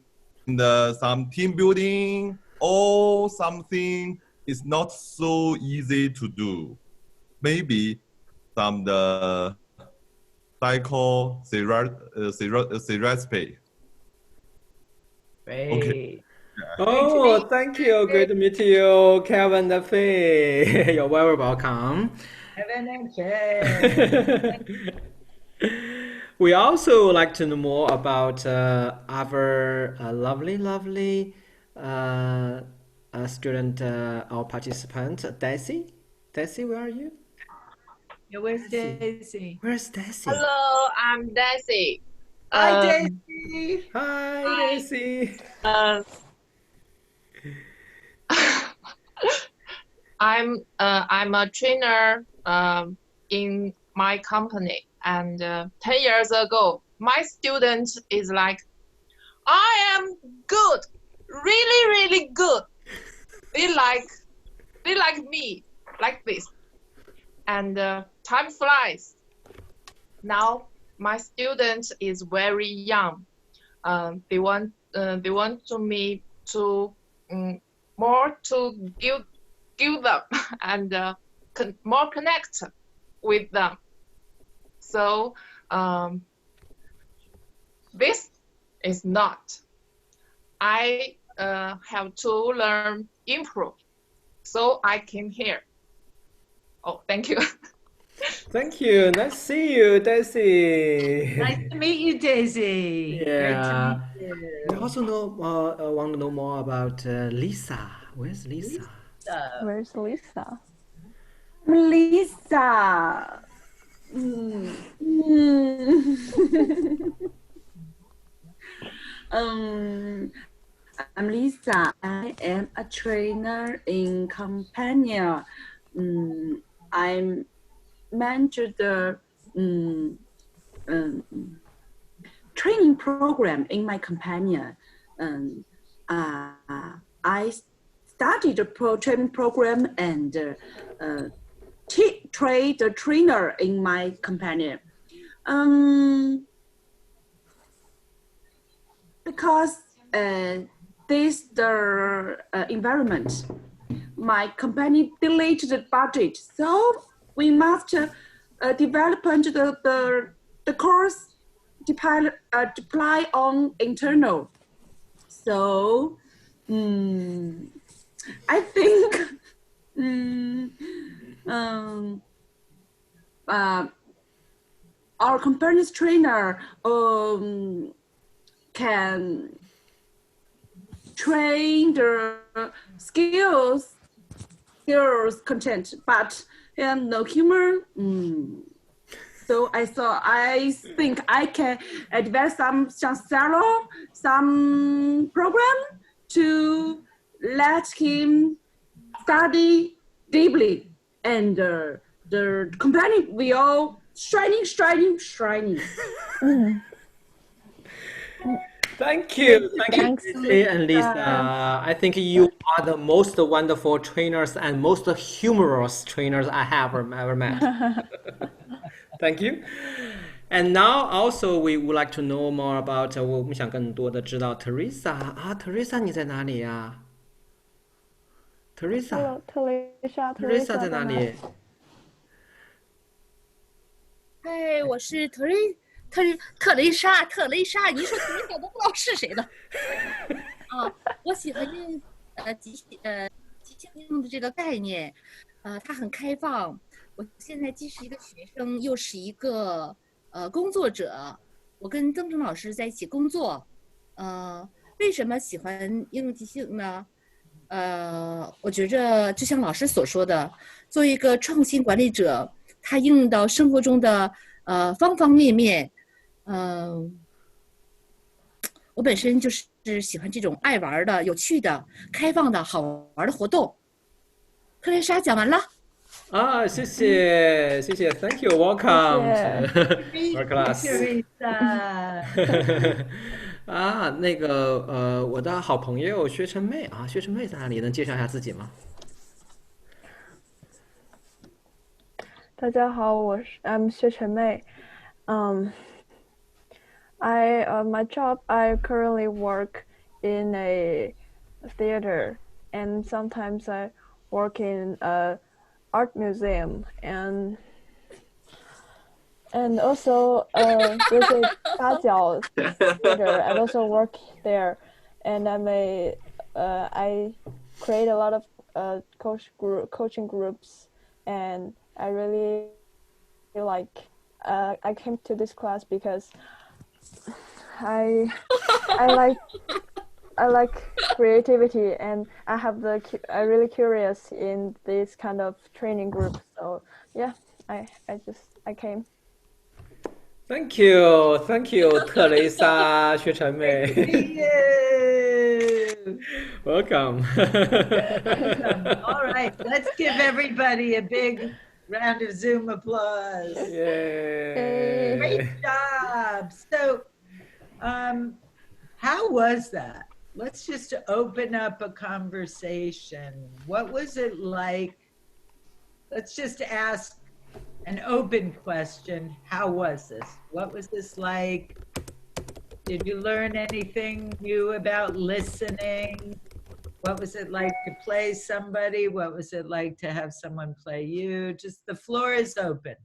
some team building or something is not so easy to do. Maybe some the therapy. Okay. Oh, thank you. Great to meet you, Kevin and Faye. You're very welcome. Kevin and Faye. We also would like to know more about our lovely student or participant, Daisy. Daisy, where are you? Yeah, where's Daisy? Where's Daisy? Hello, I'm Daisy. Hi, Daisy. Hi, Daisy. I'm a trainer in my company, and 10 years ago, my student is like, I am good, really good. They like me like this, and time flies. Now my student is very young. They want to me to more to give them and more connect with them. So this is not. I have to learn improv, so I came here. Oh, thank you. Thank you. Nice to see you, Daisy. Nice to meet you, Daisy. Yeah. Great to meet you. We also want to know more about Lisa. Where's Lisa? Where's Lisa? Lisa. I'm Lisa. I am a trainer in company. I manage the training program in my company. I started the training program and train the trainer in my company. Because this the environment, my company deleted the budget, so we must develop the course deploy on internal. So I think our company's trainer can train the skills content, but no humor. So I think I can advance some program to let him study deeply, and the company will shining. Thank you, Tracy and Lisa. I think you are the most wonderful trainers and most humorous trainers I have ever met. Thank you. And now also we would like to know more about 我们想更多的知道 Teresa 啊 ，Teresa 你在哪里呀？Teresa 在哪里？哎，我是特蕾莎，你说特蕾莎都不知道是谁的啊！我喜欢用即兴应用的这个概念，它很开放。我现在既是一个学生，又是一个工作者。我跟曾诚老师在一起工作，为什么喜欢应用即兴呢？我觉着就像老师所说的，作为一个创新管理者，他应用到生活中的方方面面。我本身就是喜欢这种爱玩的、有趣的、开放的好玩的活动。特蕾莎讲完了。啊，谢谢，Thank you, welcome to our class. 啊，那个我的好朋友薛晨妹啊，薛晨妹在哪里？能介绍一下自己吗？大家好，I'm 薛晨妹。My job, I currently work in a theater, and sometimes I work in a art museum, and also there's a 八角 theater. I also work there, and I create a lot of coaching groups, and I really like I came to this class because I like creativity, and I'm really curious in this kind of training group. So yeah, I came. Thank you, 特蕾莎薛晨妹。Welcome. All right, let's give everybody a big round of Zoom applause. Yay. Great job. So, how was that? Let's just open up a conversation. What was it like? Let's just ask an open question. How was this? What was this like? Did you learn anything new about listening? What was it like to play somebody? What was it like to have someone play you? Just the floor is open.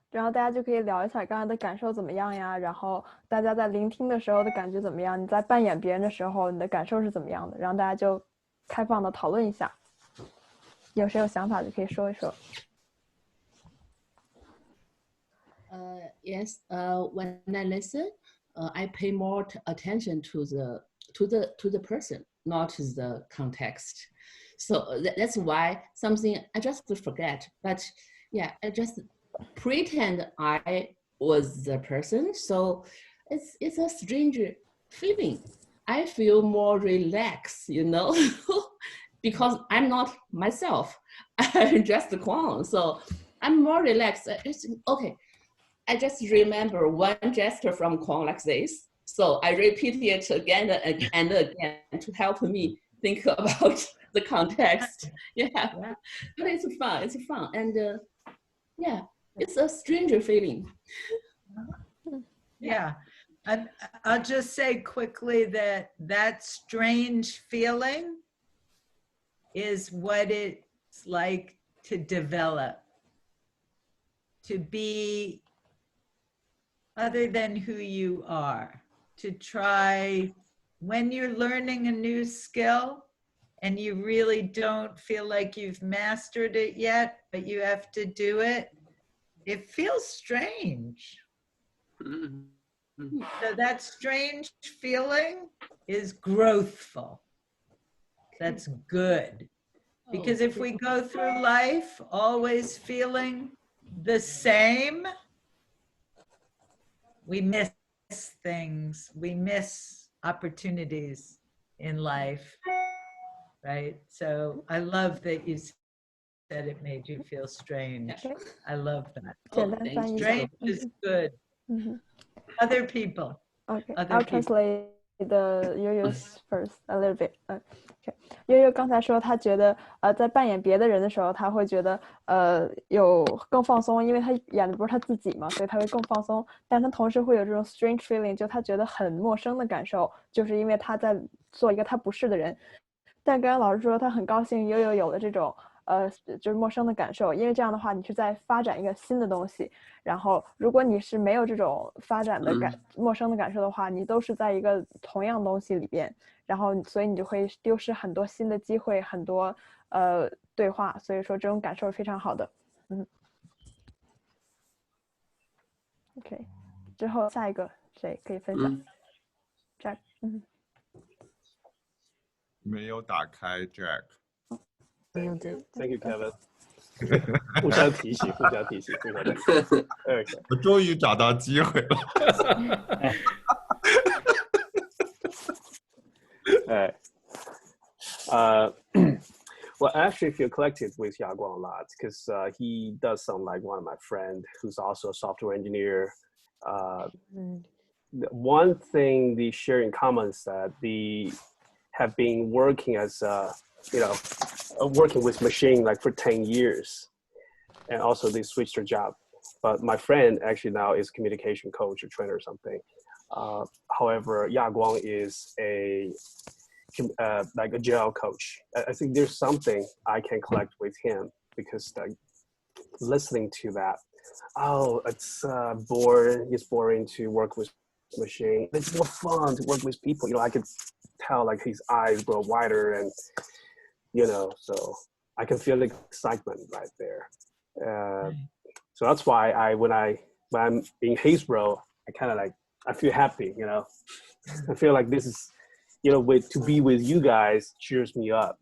然后大家就可以聊一下刚才的感受怎么样呀？然后大家在聆听的时候的感觉怎么样？你在扮演别人的时候，你的感受是怎么样的？然后大家就开放的讨论一下。有谁有想法就可以说一说。Yes. When I listen, I pay more attention to the person, not the context. So that's why something I just forget. But yeah, I just pretend I was the person. So it's a strange feeling. I feel more relaxed, you know, because I'm not myself. I'm just the Kwang. So I'm more relaxed. It's okay. I just remember one gesture from Kwang like this. So I repeat it again and again to help me think about the context. Yeah, but it's fun. It's fun. And yeah, it's a stranger feeling. Yeah. I'll just say quickly that that strange feeling is what it's like to develop, to be other than who you are, to try when you're learning a new skill and you really don't feel like you've mastered it yet, but you have to do it. It feels strange. So that strange feeling is growthful. That's good. Because if we go through life always feeling the same, we miss things, we miss opportunities in life, right? So I love that you said it made you feel strange. I love that. Strange is good. Other people. Okay, Other I'll people. translate the Yoyo's first a little bit. Okay. 悠悠刚才说，他觉得在扮演别的人的时候，他会觉得有更放松，因为他演的不是他自己嘛，所以他会更放松。但他同时会有这种 strange feeling， 就他觉得很陌生的感受，就是因为他在做一个他不是的人。但刚刚老师说，他很高兴悠悠有了这种就是陌生的感受，因为这样的话，你是在发展一个新的东西。然后，如果你是没有这种发展的陌生的感受的话，你都是在一个同样东西里边，然后所以你就会丢失很多新的机会，很多对话。所以说这种感受是非常好的。OK， 之后下一个谁可以分享？Jack，没有打开 Jack。Thank you, Kevin. 互相提醒，互相提醒，互相提醒。Okay. 我终于找到机会了。Well, I actually feel connected with Yaguang a lot because he does sound like one of my friends who's also a software engineer. One thing they share in common is that they have been working as working with machine like for 10 years, and also they switched their job. But my friend actually now is a communication coach or trainer or something. However, Yaguang is like a GL coach. I think there's something I can collect with him because listening to that, it's boring. It's boring to work with machine. It's more fun to work with people. I could tell like his eyes grow wider and so I can feel the excitement right there. So that's why when I'm in his role, I feel happy. I feel like this is to be with you guys cheers me up.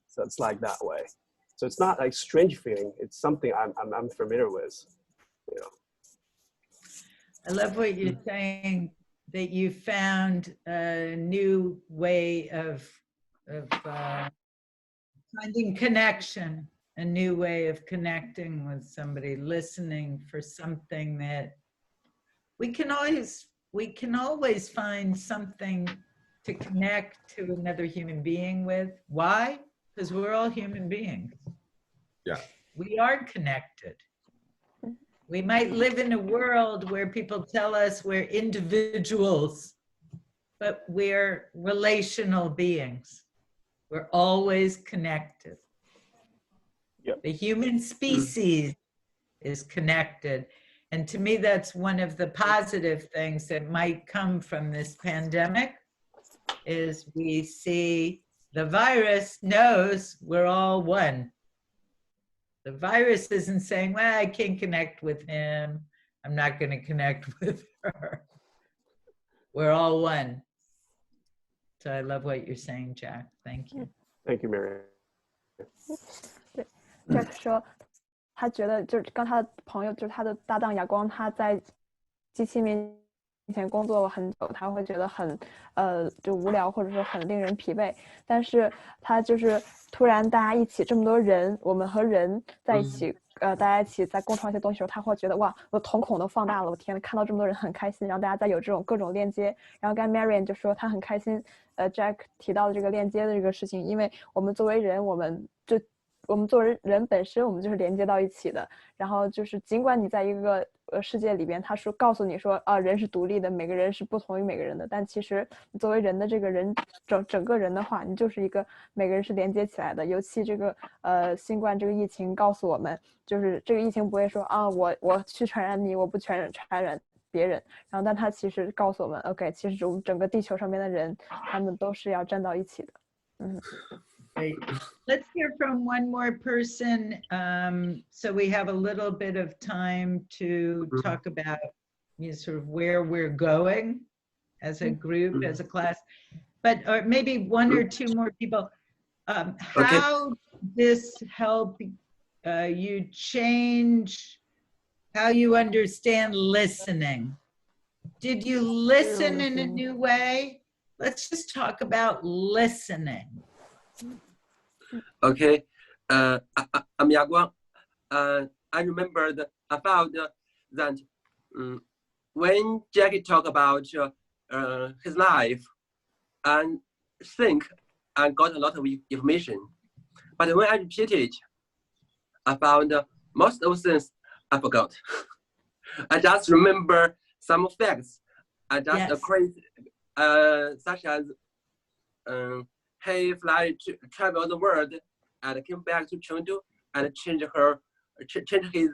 So it's like that way. So it's not like strange feeling. It's something I'm familiar with. I love what you're saying, that you found a new way of finding connection, a new way of connecting with somebody, listening for something that we can always find something to connect to another human being with. Why? Because we're all human beings. Yeah. We are connected. We might live in a world where people tell us we're individuals, but we're relational beings. We're always connected. Yep. The human species is connected. And to me, that's one of the positive things that might come from this pandemic, is we see the virus knows we're all one. The virus isn't saying, well, I can't connect with him. I'm not going to connect with her. We're all one. So I love what you're saying, Jack. Thank you. Thank you, Marian. 对，Jack 说，他觉得就是跟他的朋友，就是他的搭档哑光，他在机器面前工作很久，他会觉得很就无聊，或者说很令人疲惫。但是他就是突然大家一起这么多人，我们和人在一起，大家一起在共创一些东西的时候，他会觉得哇，我瞳孔都放大了，我天呐，看到这么多人很开心，然后大家再有这种各种链接。然后刚才 Marian 就说他很开心，Jack 提到的这个链接的这个事情，因为我们作为人，我们作为人本身，我们就是连接到一起的。然后就是尽管你在一个世界里边，他说告诉你说人是独立的，每个人是不同于每个人的，但其实你作为人的这个人整个人的话，你就是一个每个人是连接起来的。尤其这个新冠这个疫情告诉我们，就是这个疫情不会说我去传染你，我不传染别人，然后但他其实告诉我们 OK， 其实我们整个地球上面的人，他们都是要站到一起的。Great. Let's hear from one more person. So we have a little bit of time to talk about sort of where we're going as a group, as a class, but or maybe one or two more people. How this help you change how you understand listening? Did you listen in a new way? Let's just talk about listening. Okay, I'm Yaguang. I remembered about that when Jackie talked about his life and think I got a lot of information. But when I repeated, I found most of things I forgot. I just remember some facts. I just crazy, such as he traveled the world and came back to Chengdu and changed his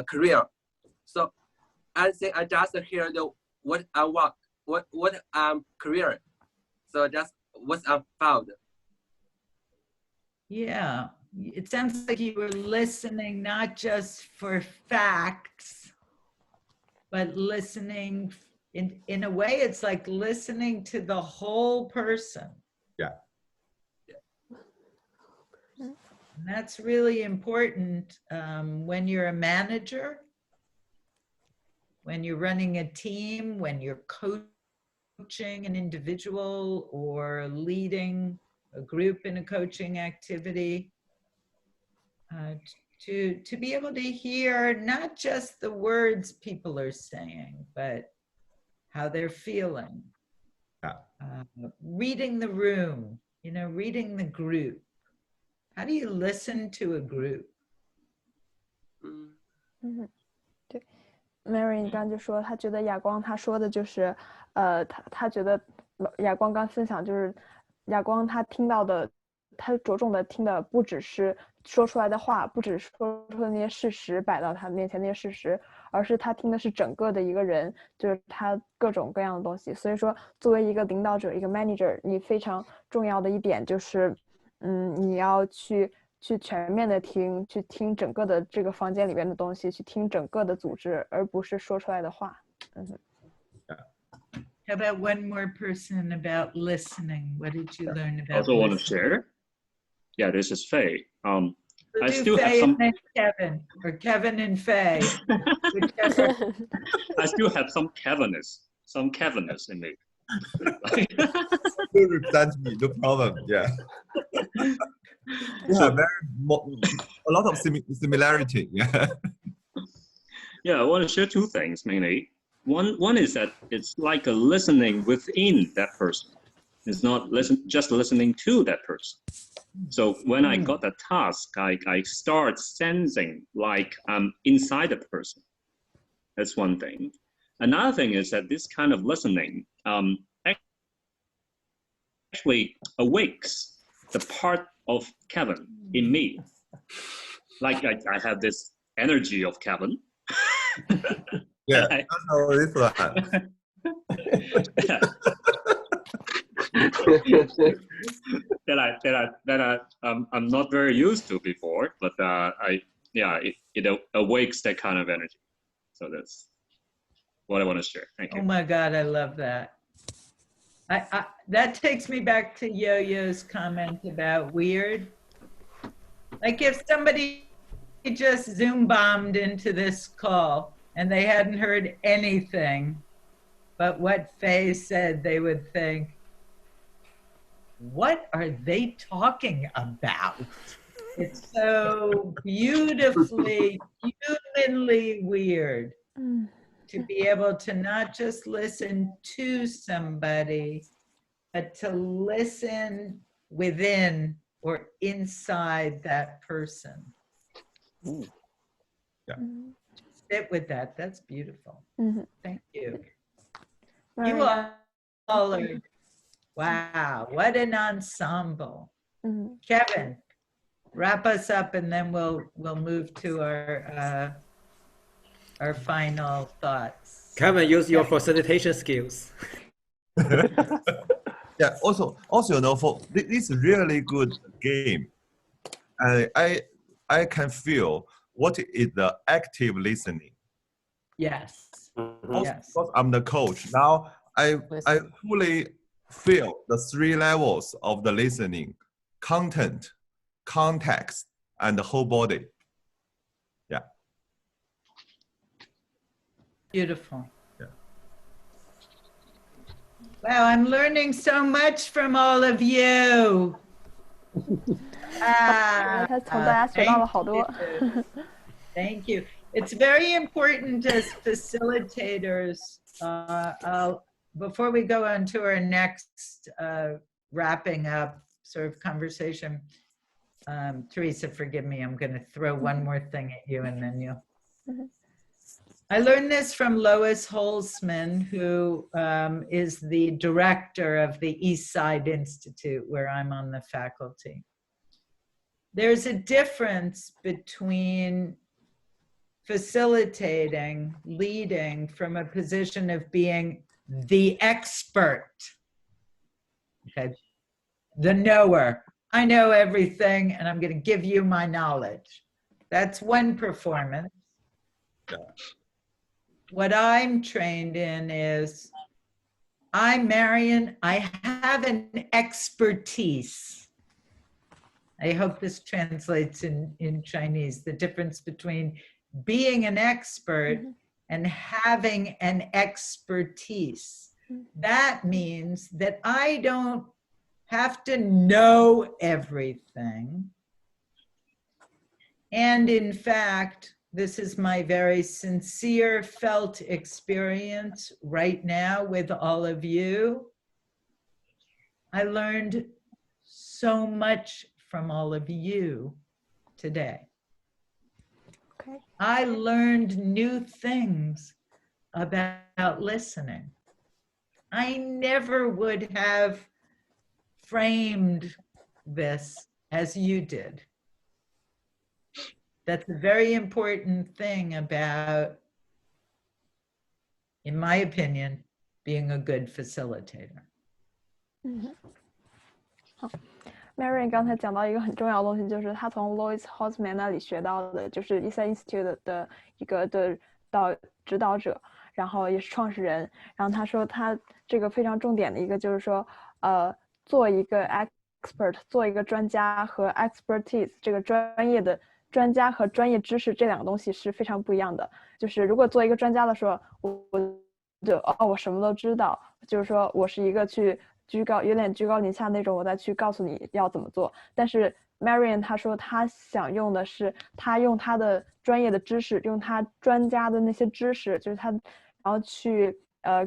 career. So I think I just heard what I want, what I'm career. So just what I found. Yeah, it sounds like you were listening not just for facts, but listening in a way, it's like listening to the whole person. Yeah. And that's really important when you're a manager, when you're running a team, when you're coaching an individual or leading a group in a coaching activity, to be able to hear not just the words people are saying, but how they're feeling. Reading the room, reading the group. How do you listen to a group? 对 ，Mary 你刚刚就说，他觉得哑光他说的就是，他觉得哑光刚分享就是哑光他听到的，他着重的听的不只是说出来的话，不只是说出的那些事实摆到他面前那些事实，而是他听的是整个的一个人，就是他各种各样的东西。所以说，作为一个领导者，一个 manager， 你非常重要的一点就是，你要去全面的听，去听整个的这个房间里边的东西，去听整个的组织，而不是说出来的话。How about one more person about listening? What did you learn about? Also want to share? Yeah, this is Faye. I still Faye have some. And Kevin, or Kevin and Faye. Whichever. I still have some Kevinness in me. You represent me, no problem. Yeah. Yeah, a lot of similarity. Yeah. Yeah, I want to share two things mainly. One is that it's like a listening within that person. It's not just listening to that person. So when I got the task, I start sensing like I'm inside the person. That's one thing. Another thing is that this kind of listening actually awakes the part of Kevin in me. Like I have this energy of Kevin. Yeah, that's how this one. that I'm not very used to before, but it awakes that kind of energy. So that's what I want to share. Thank you. Oh my God, I love that. That takes me back to Yo-Yo's comment about weird. Like if somebody just Zoom bombed into this call and they hadn't heard anything but what Faye said, they would think, what are they talking about? It's so beautifully, humanly weird to be able to not just listen to somebody, but to listen within or inside that person. Yeah. Sit with that. That's beautiful. Thank you. Very You all are, wow, what an ensemble. Kevin, wrap us up and then we'll move to our final thoughts. Kevin, use your facilitation skills. Yeah. Also, you know, for this really good game, I can feel what is the active listening. Yes. Yes. Because I'm the coach now, I fully feel the 3 levels of the listening: content, context, and the whole body. Yeah. Beautiful. Yeah. Wow, I'm learning so much from all of you. 他从大家学到了好多。Thank you. It's very important as facilitators. Before we go on to our next wrapping up sort of conversation, Teresa, forgive me, I'm going to throw one more thing at you and then you'll. I learned this from Lois Holzman, who is the director of the East Side Institute, where I'm on the faculty. There's a difference between facilitating, leading from a position of being the expert, okay, the knower. I know everything and I'm going to give you my knowledge. That's one performance. What I'm trained in is, I'm Marian, I have an expertise. I hope this translates in Chinese, the difference between being an expert and having an expertise. That means that I don't have to know everything. And in fact, this is my very sincere felt experience right now with all of you. I learned so much from all of you today. Okay. I learned new things about listening. I never would have framed this as you did. That's a very important thing about, in my opinion, being a good facilitator. 好 ，Marian 刚才讲到一个很重要的东西，就是他从 Lois Holzman 那里学到的，就是 East Side Institute 的一个指导者，然后也是创始人。然后他说他这个非常重点的一个就是说，做一个 expert， 做一个专家和 expertise 这个专业的。专家和专业知识这两个东西是非常不一样的。就是如果做一个专家的时候，我什么都知道，就是说我是一个去有点居高临下那种，我再去告诉你要怎么做。但是 Marian 他说他想用的是他用他的专业的知识，用他专家的那些知识，就是他然后去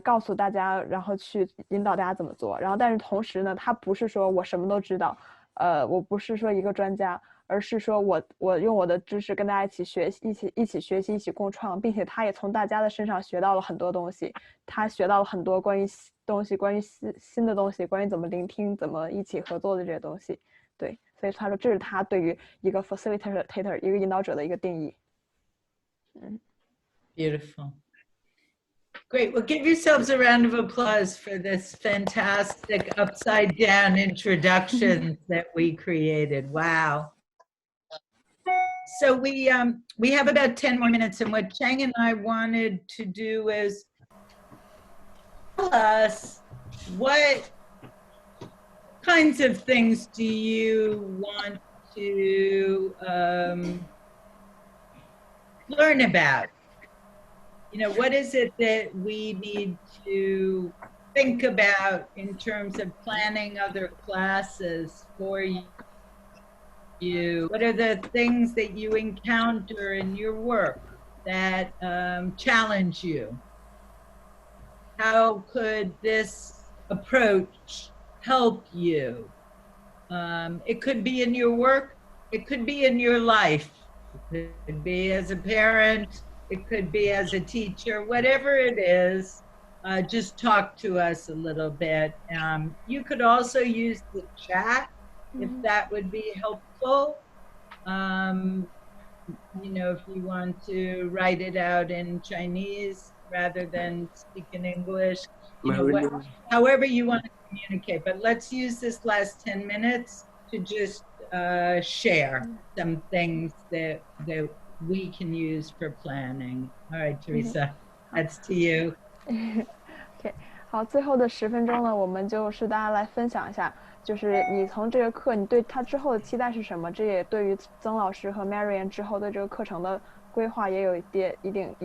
告诉大家，然后去引导大家怎么做。然后但是同时呢，他不是说我什么都知道，我不是说一个专家。而是说我用我的知识跟大家一起学习，一起学习，一起共创，并且他也从大家的身上学到了很多东西，他学到了很多关于关于新的东西，关于怎么聆听，怎么一起合作的这些东西。对，所以他说这是他对于一个 facilitator 一个引导者的一个定义。Beautiful. Great. Well, give yourselves a round of applause for this fantastic upside down introduction that we created. Wow. So we have about 10 more minutes, and what Chang and I wanted to do is tell us what kinds of things do you want to learn about? You know, what is it that we need to think about in terms of planning other classes for you? What are the things that you encounter in your work that challenge you? How could this approach help you? It could be in your work, it could be in your life, it could be as a parent, it could be as a teacher, whatever it is, just talk to us a little bit. You could also use the chat if that would be helpful. You know, if you want to write it out in Chinese rather than speak in English, you know, however you want to communicate. But let's use this last 10 minutes to just share some things that we can use for planning. All right, Teresa, that's to you. OK， 好，最后的10分钟呢，我们就是大家来分享一下，就是你从这个课，你对它之后的期待是什么？这也对于曾老师和 Marian 之后对这个课程的规划也有一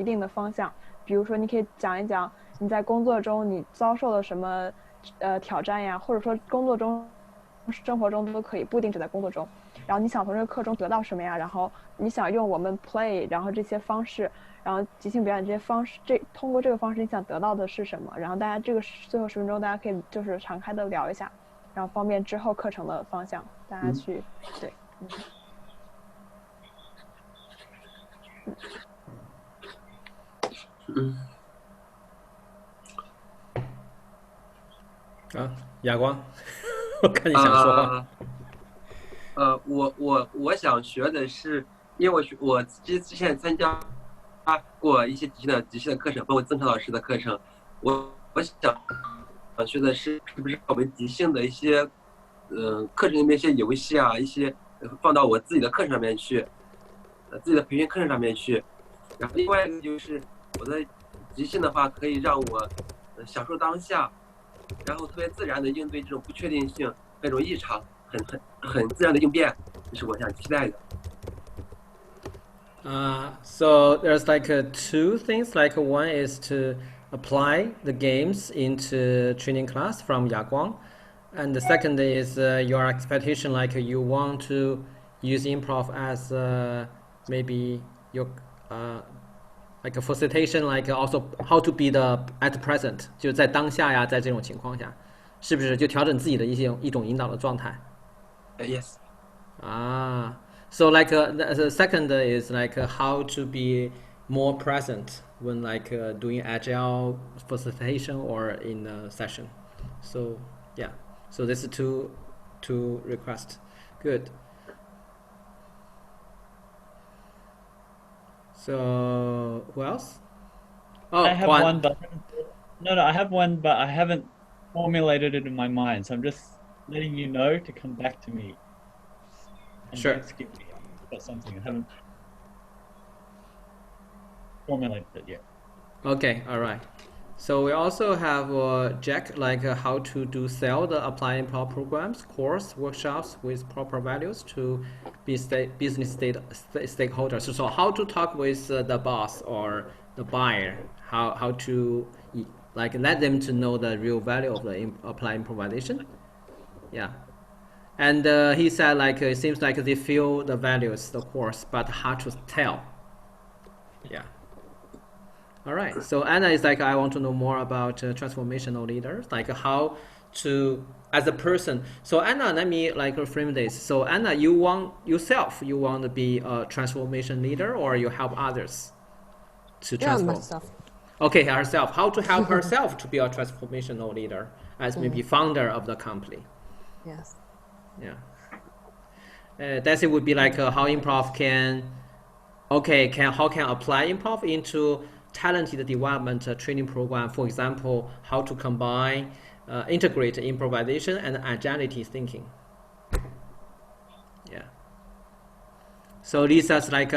定的方向。比如说，你可以讲一讲你在工作中你遭受了什么挑战呀，或者说工作中、生活中都可以，不一定只在工作中。然后你想从这个课中得到什么呀？然后你想用我们 play， 然后这些方式，然后即兴表演这些方式，通过这个方式你想得到的是什么？然后大家这个最后10分钟，大家可以就是敞开的聊一下，然后方便之后课程的方向，大家去对。哑光，我看你想说话。我想学的是，因为我之前参加过一些即兴的课程，包括曾超老师的课程。我想学的是不是我们即兴的一些课程里面一些游戏啊，一些放到我自己的课程上面去，自己的培训课程上面去。然后另外一个就是我的即兴的话，可以让我享受当下，然后特别自然的应对这种不确定性、那种异常，很自然的应变，这是我想期待的。So there's like two things. Like one is to apply the games into training class from Yaguang, and the second is your expectation. Like you want to use improv as maybe your like a facilitation, like also how to be the at present， 就在当下呀，在这种情况下，是不是就调整自己的一种引导的状态？Yes. So like the second is like how to be more present when like doing agile facilitation or in a session. So yeah, so this is two requests. Good. So who else? Oh, I have one, but I have one, but I haven't formulated it in my mind. So I'm just letting you know to come back to me. And sure. Don't skip me. I've got something I haven't formulated it yet. Okay, all right. So we also have Jack, like how to sell the apply improv programs, course, workshops with proper values to business stakeholders. So how to talk with the boss or the buyer, how to like let them to know the real value of the apply improvisation. Yeah. And he said like it seems like they feel the values, the course, but hard to tell. Yeah. All right. So Anna is like, I want to know more about transformational leaders, like how to, as a person. So Anna, let me like frame this. So Anna, you want to be a transformation leader, or you help others to transform? Myself. Okay, herself. How to help herself to be a transformational leader as maybe founder of the company? Yes. Yeah. That's it would be like how improv how can apply improv into talented development training program. For example, how to combine, integrate improvisation and agility thinking. Yeah. So Lisa's like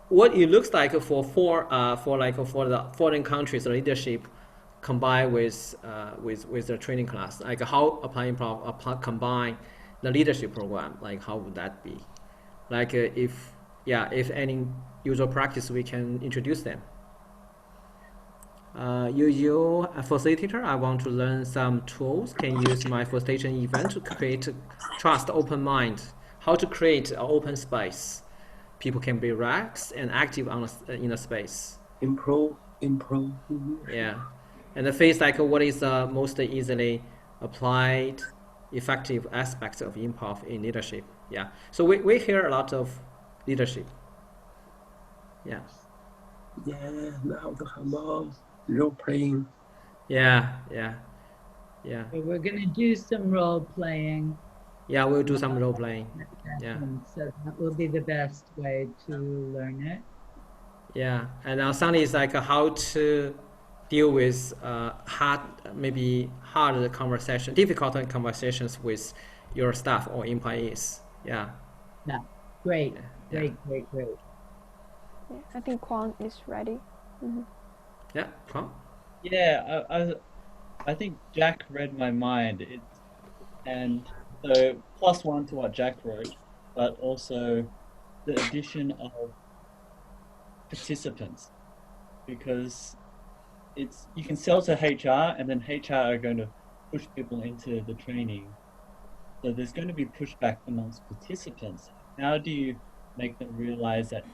what it looks like for the foreign countries leadership combine with the training class, like how apply improv combine the leadership program, like how would that be? Like if any usual practice, we can introduce them. Usual facilitator, I want to learn some tools, can use my facilitation event to create trust, open mind, how to create an open space. People can be relaxed and active in the space. Improve. Yeah, and the face like what is the most easily applied, effective aspects of improv in leadership. Yeah, so we hear a lot of leadership. Yeah. Yeah, now the role playing. Yeah. So we're gonna do some role playing. Yeah, we'll do some role playing. Yeah. So that will be the best way to learn it. Yeah, and now Sunny is like how to deal with hard conversation, difficult conversations with your staff or employees. Yeah. Yeah. Great. Yeah, I think Kwang is ready. Mm-hmm. Yeah, Kwang? Yeah, I think Jack read my mind. And so +1 to what Jack wrote, but also the addition of participants, because you can sell to HR and then HR are going to push people into the training. So there's going to be pushback amongst participants. How do you make them realize that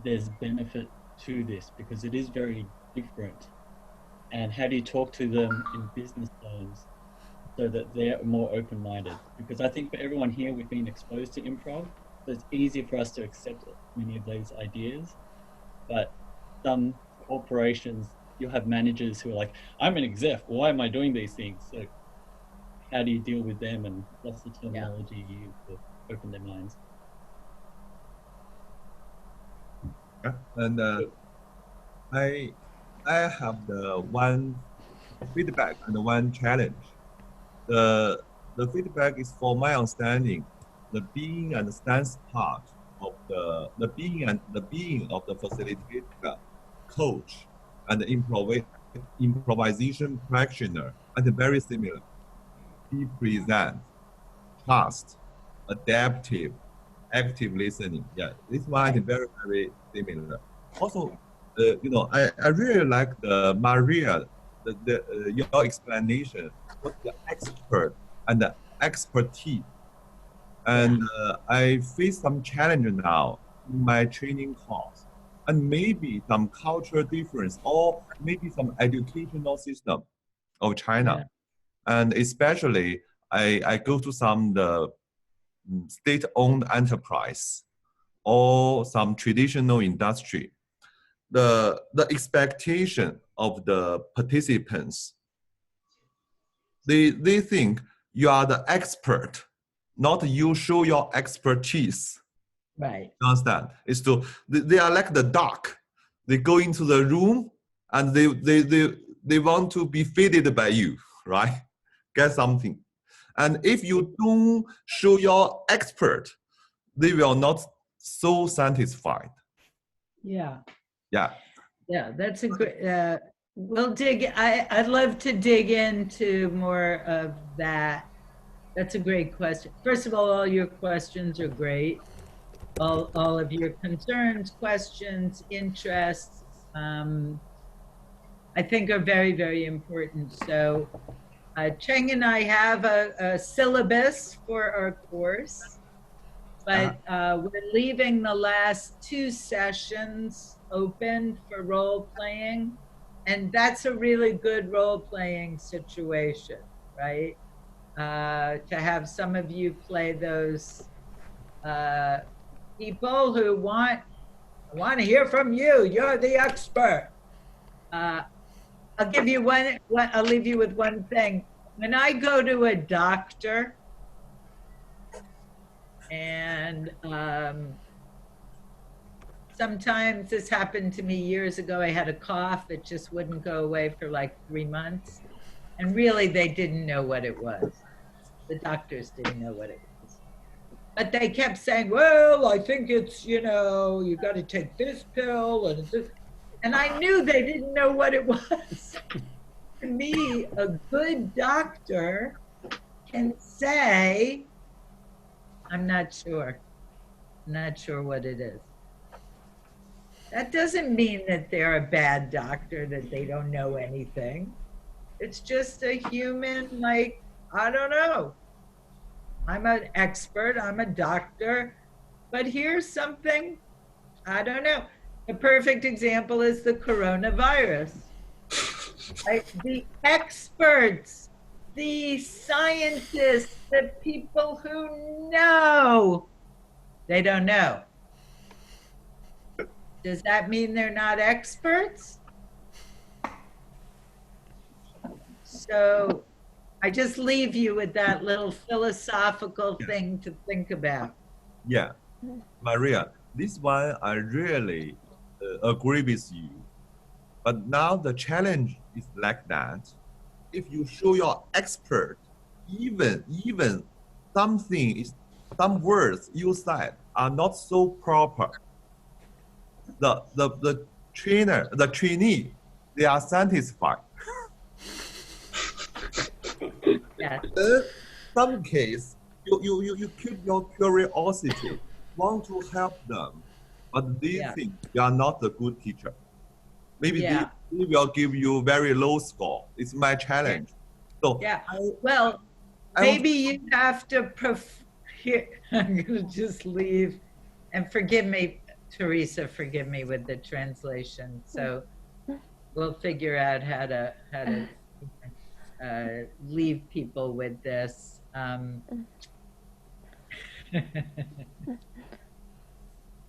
there's benefit to this, because it is very different? And how do you talk to them in business terms so that they're more open-minded? Because I think for everyone here, we've been exposed to improv, so it's easier for us to accept many of those ideas. But some corporations, you'll have managers who are like, I'm an exec, why am I doing these things? So how do you deal with them, and what's the terminology you use to open their minds? Yeah, and I have the one feedback and one challenge. The feedback is, for my understanding, the being and stance part of the being of the facilitator, coach, and the improvisation practitioner are very similar. He present, trust, adaptive, active listening. Yeah, this one is very, very similar. Also, I really like the Maria, your explanation, what the expert and the expertise. And I face some challenge now in my training course, and maybe some cultural difference, or maybe some educational system of China. Yeah. And especially, I go to some state-owned enterprise or some traditional industry. The expectation of the participants, they think you are the expert, not you show your expertise. Right. You understand? It's they are like the duck. They go into the room and they want to be fed by you, right? Get something. And if you don't show your expert, they will not so satisfied. Yeah. Yeah. Yeah, that's a great, we'll I'd love to dig into more of that. That's a great question. First of all your questions are great. All of your concerns, questions, interests, I think are very, very important. So Cheng and I have a syllabus for our course, but we're leaving the last 2 sessions open for role playing, and that's a really good role playing situation, right? To have some of you play those people who want to hear from you. You're the expert. I'll give you I'll leave you with one thing. When I go to a doctor and sometimes this happened to me years ago, I had a cough that just wouldn't go away for like 3 months. And really they didn't know what it was. The doctors didn't know what it was. But they kept saying, well, I think it's, you got to take this pill and this. And I knew they didn't know what it was. To me, a good doctor can say, I'm not sure. I'm not sure what it is. That doesn't mean that they're a bad doctor, that they don't know anything. It's just a human, like, I don't know. I'm an expert, I'm a doctor, but here's something, I don't know. A perfect example is the coronavirus. Right? The experts, the scientists, the people who know, they don't know. Does that mean they're not experts? So I just leave you with that little philosophical thing to think about. Yeah, Maria, this one I really agree with you. But now the challenge is like that. If you show your expert, even some words you said are not so proper. The trainee, they are satisfied. Yeah. In some case, you keep your curiosity, want to help them, but they think you are not a good teacher. Maybe they will give you very low score. It's my challenge. So maybe you have to here, I'm gonna just leave, and forgive me, Teresa, forgive me with the translation. So we'll figure out how to leave people with this.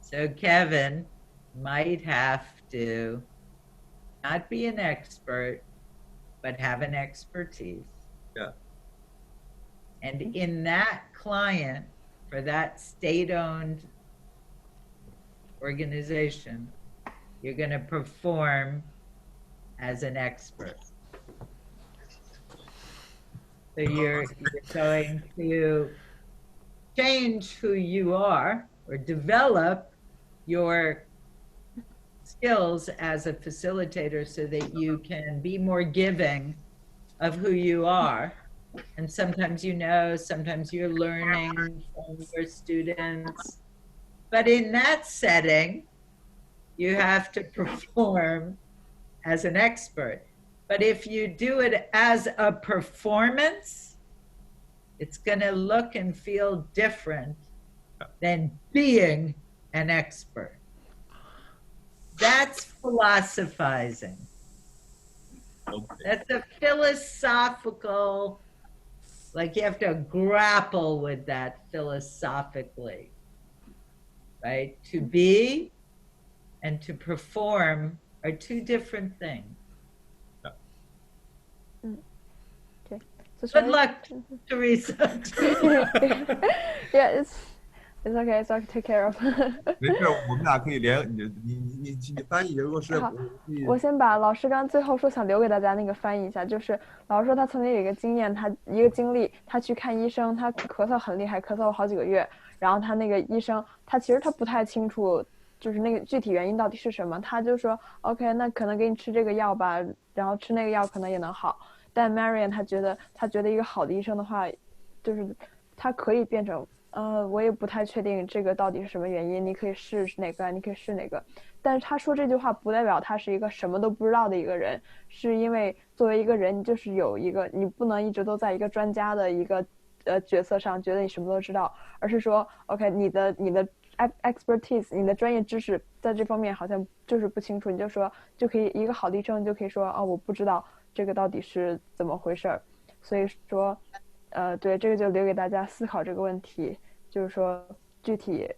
So Kevin might have to not be an expert, but have an expertise. Yeah. And in that client, for that state-owned organization, you're going to perform as an expert. So you're going to change who you are or develop your skills as a facilitator so that you can be more giving of who you are. And sometimes you know, sometimes you're learning from your students. But in that setting, you have to perform as an expert. But if you do it as a performance, it's going to look and feel different than being an expert. That's philosophizing. Okay. That's a philosophical, like you have to grapple with that philosophically, right? To be and to perform are two different things. Okay. So good luck, Teresa. Yeah, it's okay. It's okay. Take care of. 没事，我们俩可以连你翻译，如果是好，我先把老师刚最后说想留给大家那个翻译一下，就是老师说他曾经有一个经验，一个经历，他去看医生，他咳嗽很厉害，咳嗽了好几个月，然后他那个医生，其实他不太清楚，就是那个具体原因到底是什么，他就说 OK， 那可能给你吃这个药吧，然后吃那个药可能也能好。但 Marian 他觉得一个好的医生的话，就是他可以变成我也不太确定这个到底是什么原因，你可以试哪个，你可以试哪个。但是他说这句话不代表他是一个什么都不知道的一个人，是因为作为一个人，就是有一个你不能一直都在一个专家的一个角色上，觉得你什么都知道，而是说 OK 你的 expertise， 你的专业知识在这方面好像就是不清楚，你就说就可以一个好的医生就可以说我不知道这个到底是怎么回事儿，所以说对，这个就留给大家思考这个问题，就是说具体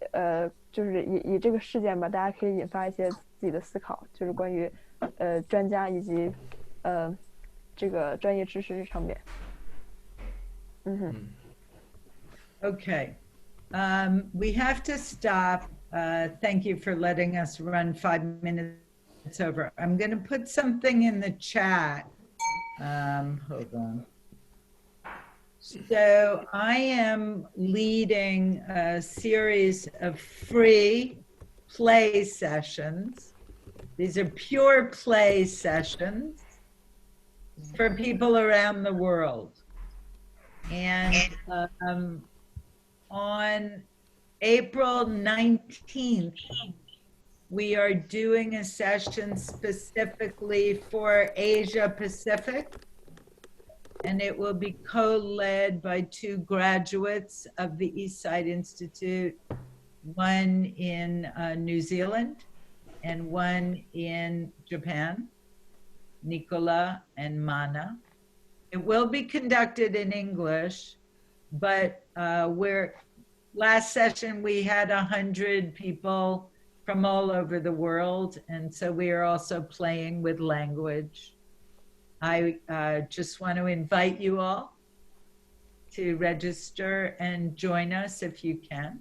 就是以这个事件吧，大家可以引发一些自己的思考，就是关于专家以及这个专业知识这上面。Okay. We have to stop. Thank you for letting us run 5 minutes over. I'm going to put something in the chat. Hold on. So I am leading a series of free play sessions These are pure play sessions for people around the world. And on April 19th, we are doing a session specifically for Asia Pacific, and it will be co-led by 2 graduates of the Eastside Institute, one in New Zealand and one in Japan, Nicola and Mana. It will be conducted in English, but last session we had 100 people from all over the world, and so we are also playing with language. I just want to invite you all to register and join us if you can.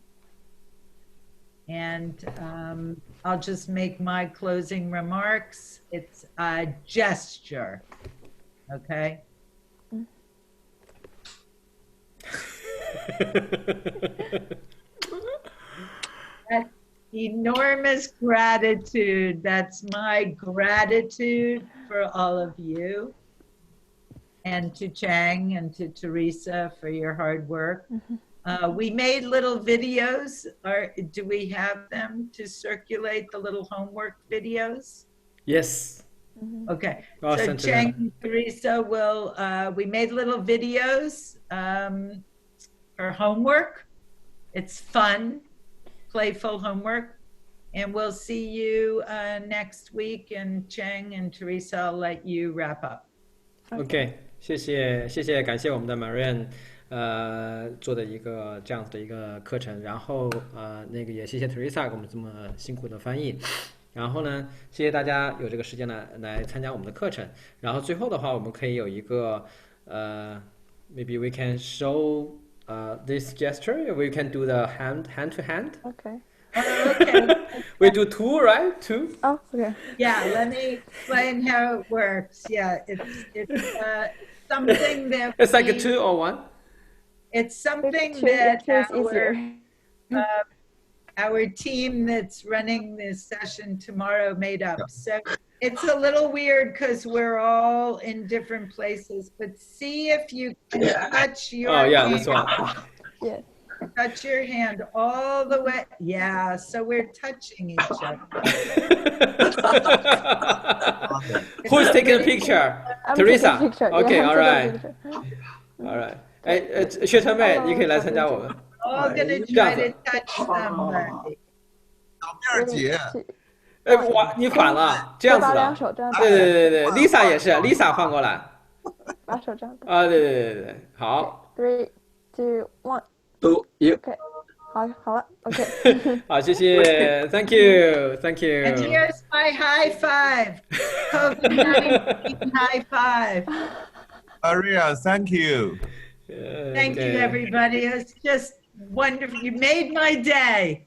And I'll just make my closing remarks. It's a gesture, okay? That's enormous gratitude. That's my gratitude for all of you, and to Chang and to Teresa for your hard work. We made little videos. Do we have them to circulate, the little homework videos? Yes. Okay. I'll So send to Chang them. and Teresa will, we made little videos for homework. It's fun, playful homework. And we'll see you next week. And Chang and Teresa, I'll let you wrap up. OK， 谢谢，感谢我们的 Marian， 做的一个这样子的一个课程，然后那个也谢谢 Teresa 给我们这么辛苦的翻译，然后呢，谢谢大家有这个时间来参加我们的课程，然后最后的话，我们可以有一个maybe we can show this gesture, we can do the hand to hand. Okay. Okay. We do 2, right? 2? Oh, okay. Yeah, let me explain how it works. Yeah, it's something that It's like a 2 or 1? It's something Two that is easier. our team that's running this session tomorrow made up. So it's a little weird because we're all in different places, but see if you can touch your hand. This one. Yes. Touch your hand all the way. Yeah, so we're touching each other. Who's taking a picture? I'm Teresa. taking a picture. Okay, Yeah, all I'm right. taking a picture. All right. 哎，学成妹，你可以来参加我们。 All gonna 这样 try 子 to touch somebody. 小辫姐，你反了，这样子把两的。手这样打对 ，Lisa 也是，Lisa 换过来。把手这样打。啊，对，好。 3, 2, 1. 1. OK， 好了 ，OK。好，谢谢 ，Thank you，Thank And you。 here's my high five. COVID-19 high five. Maria, thank you. Thank you, everybody. It's just wonderful. You made my day.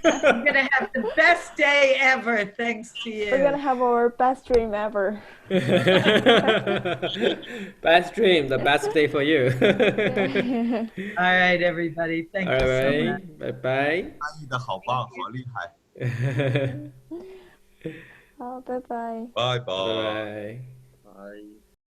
I'm going to have the best day ever thanks to you. We're gonna have our best dream ever. Best dream, the best day for you. All right, everybody. Thank you so much. 拜拜。翻译的好棒，好厉害。好，拜拜。拜拜。拜拜。拜。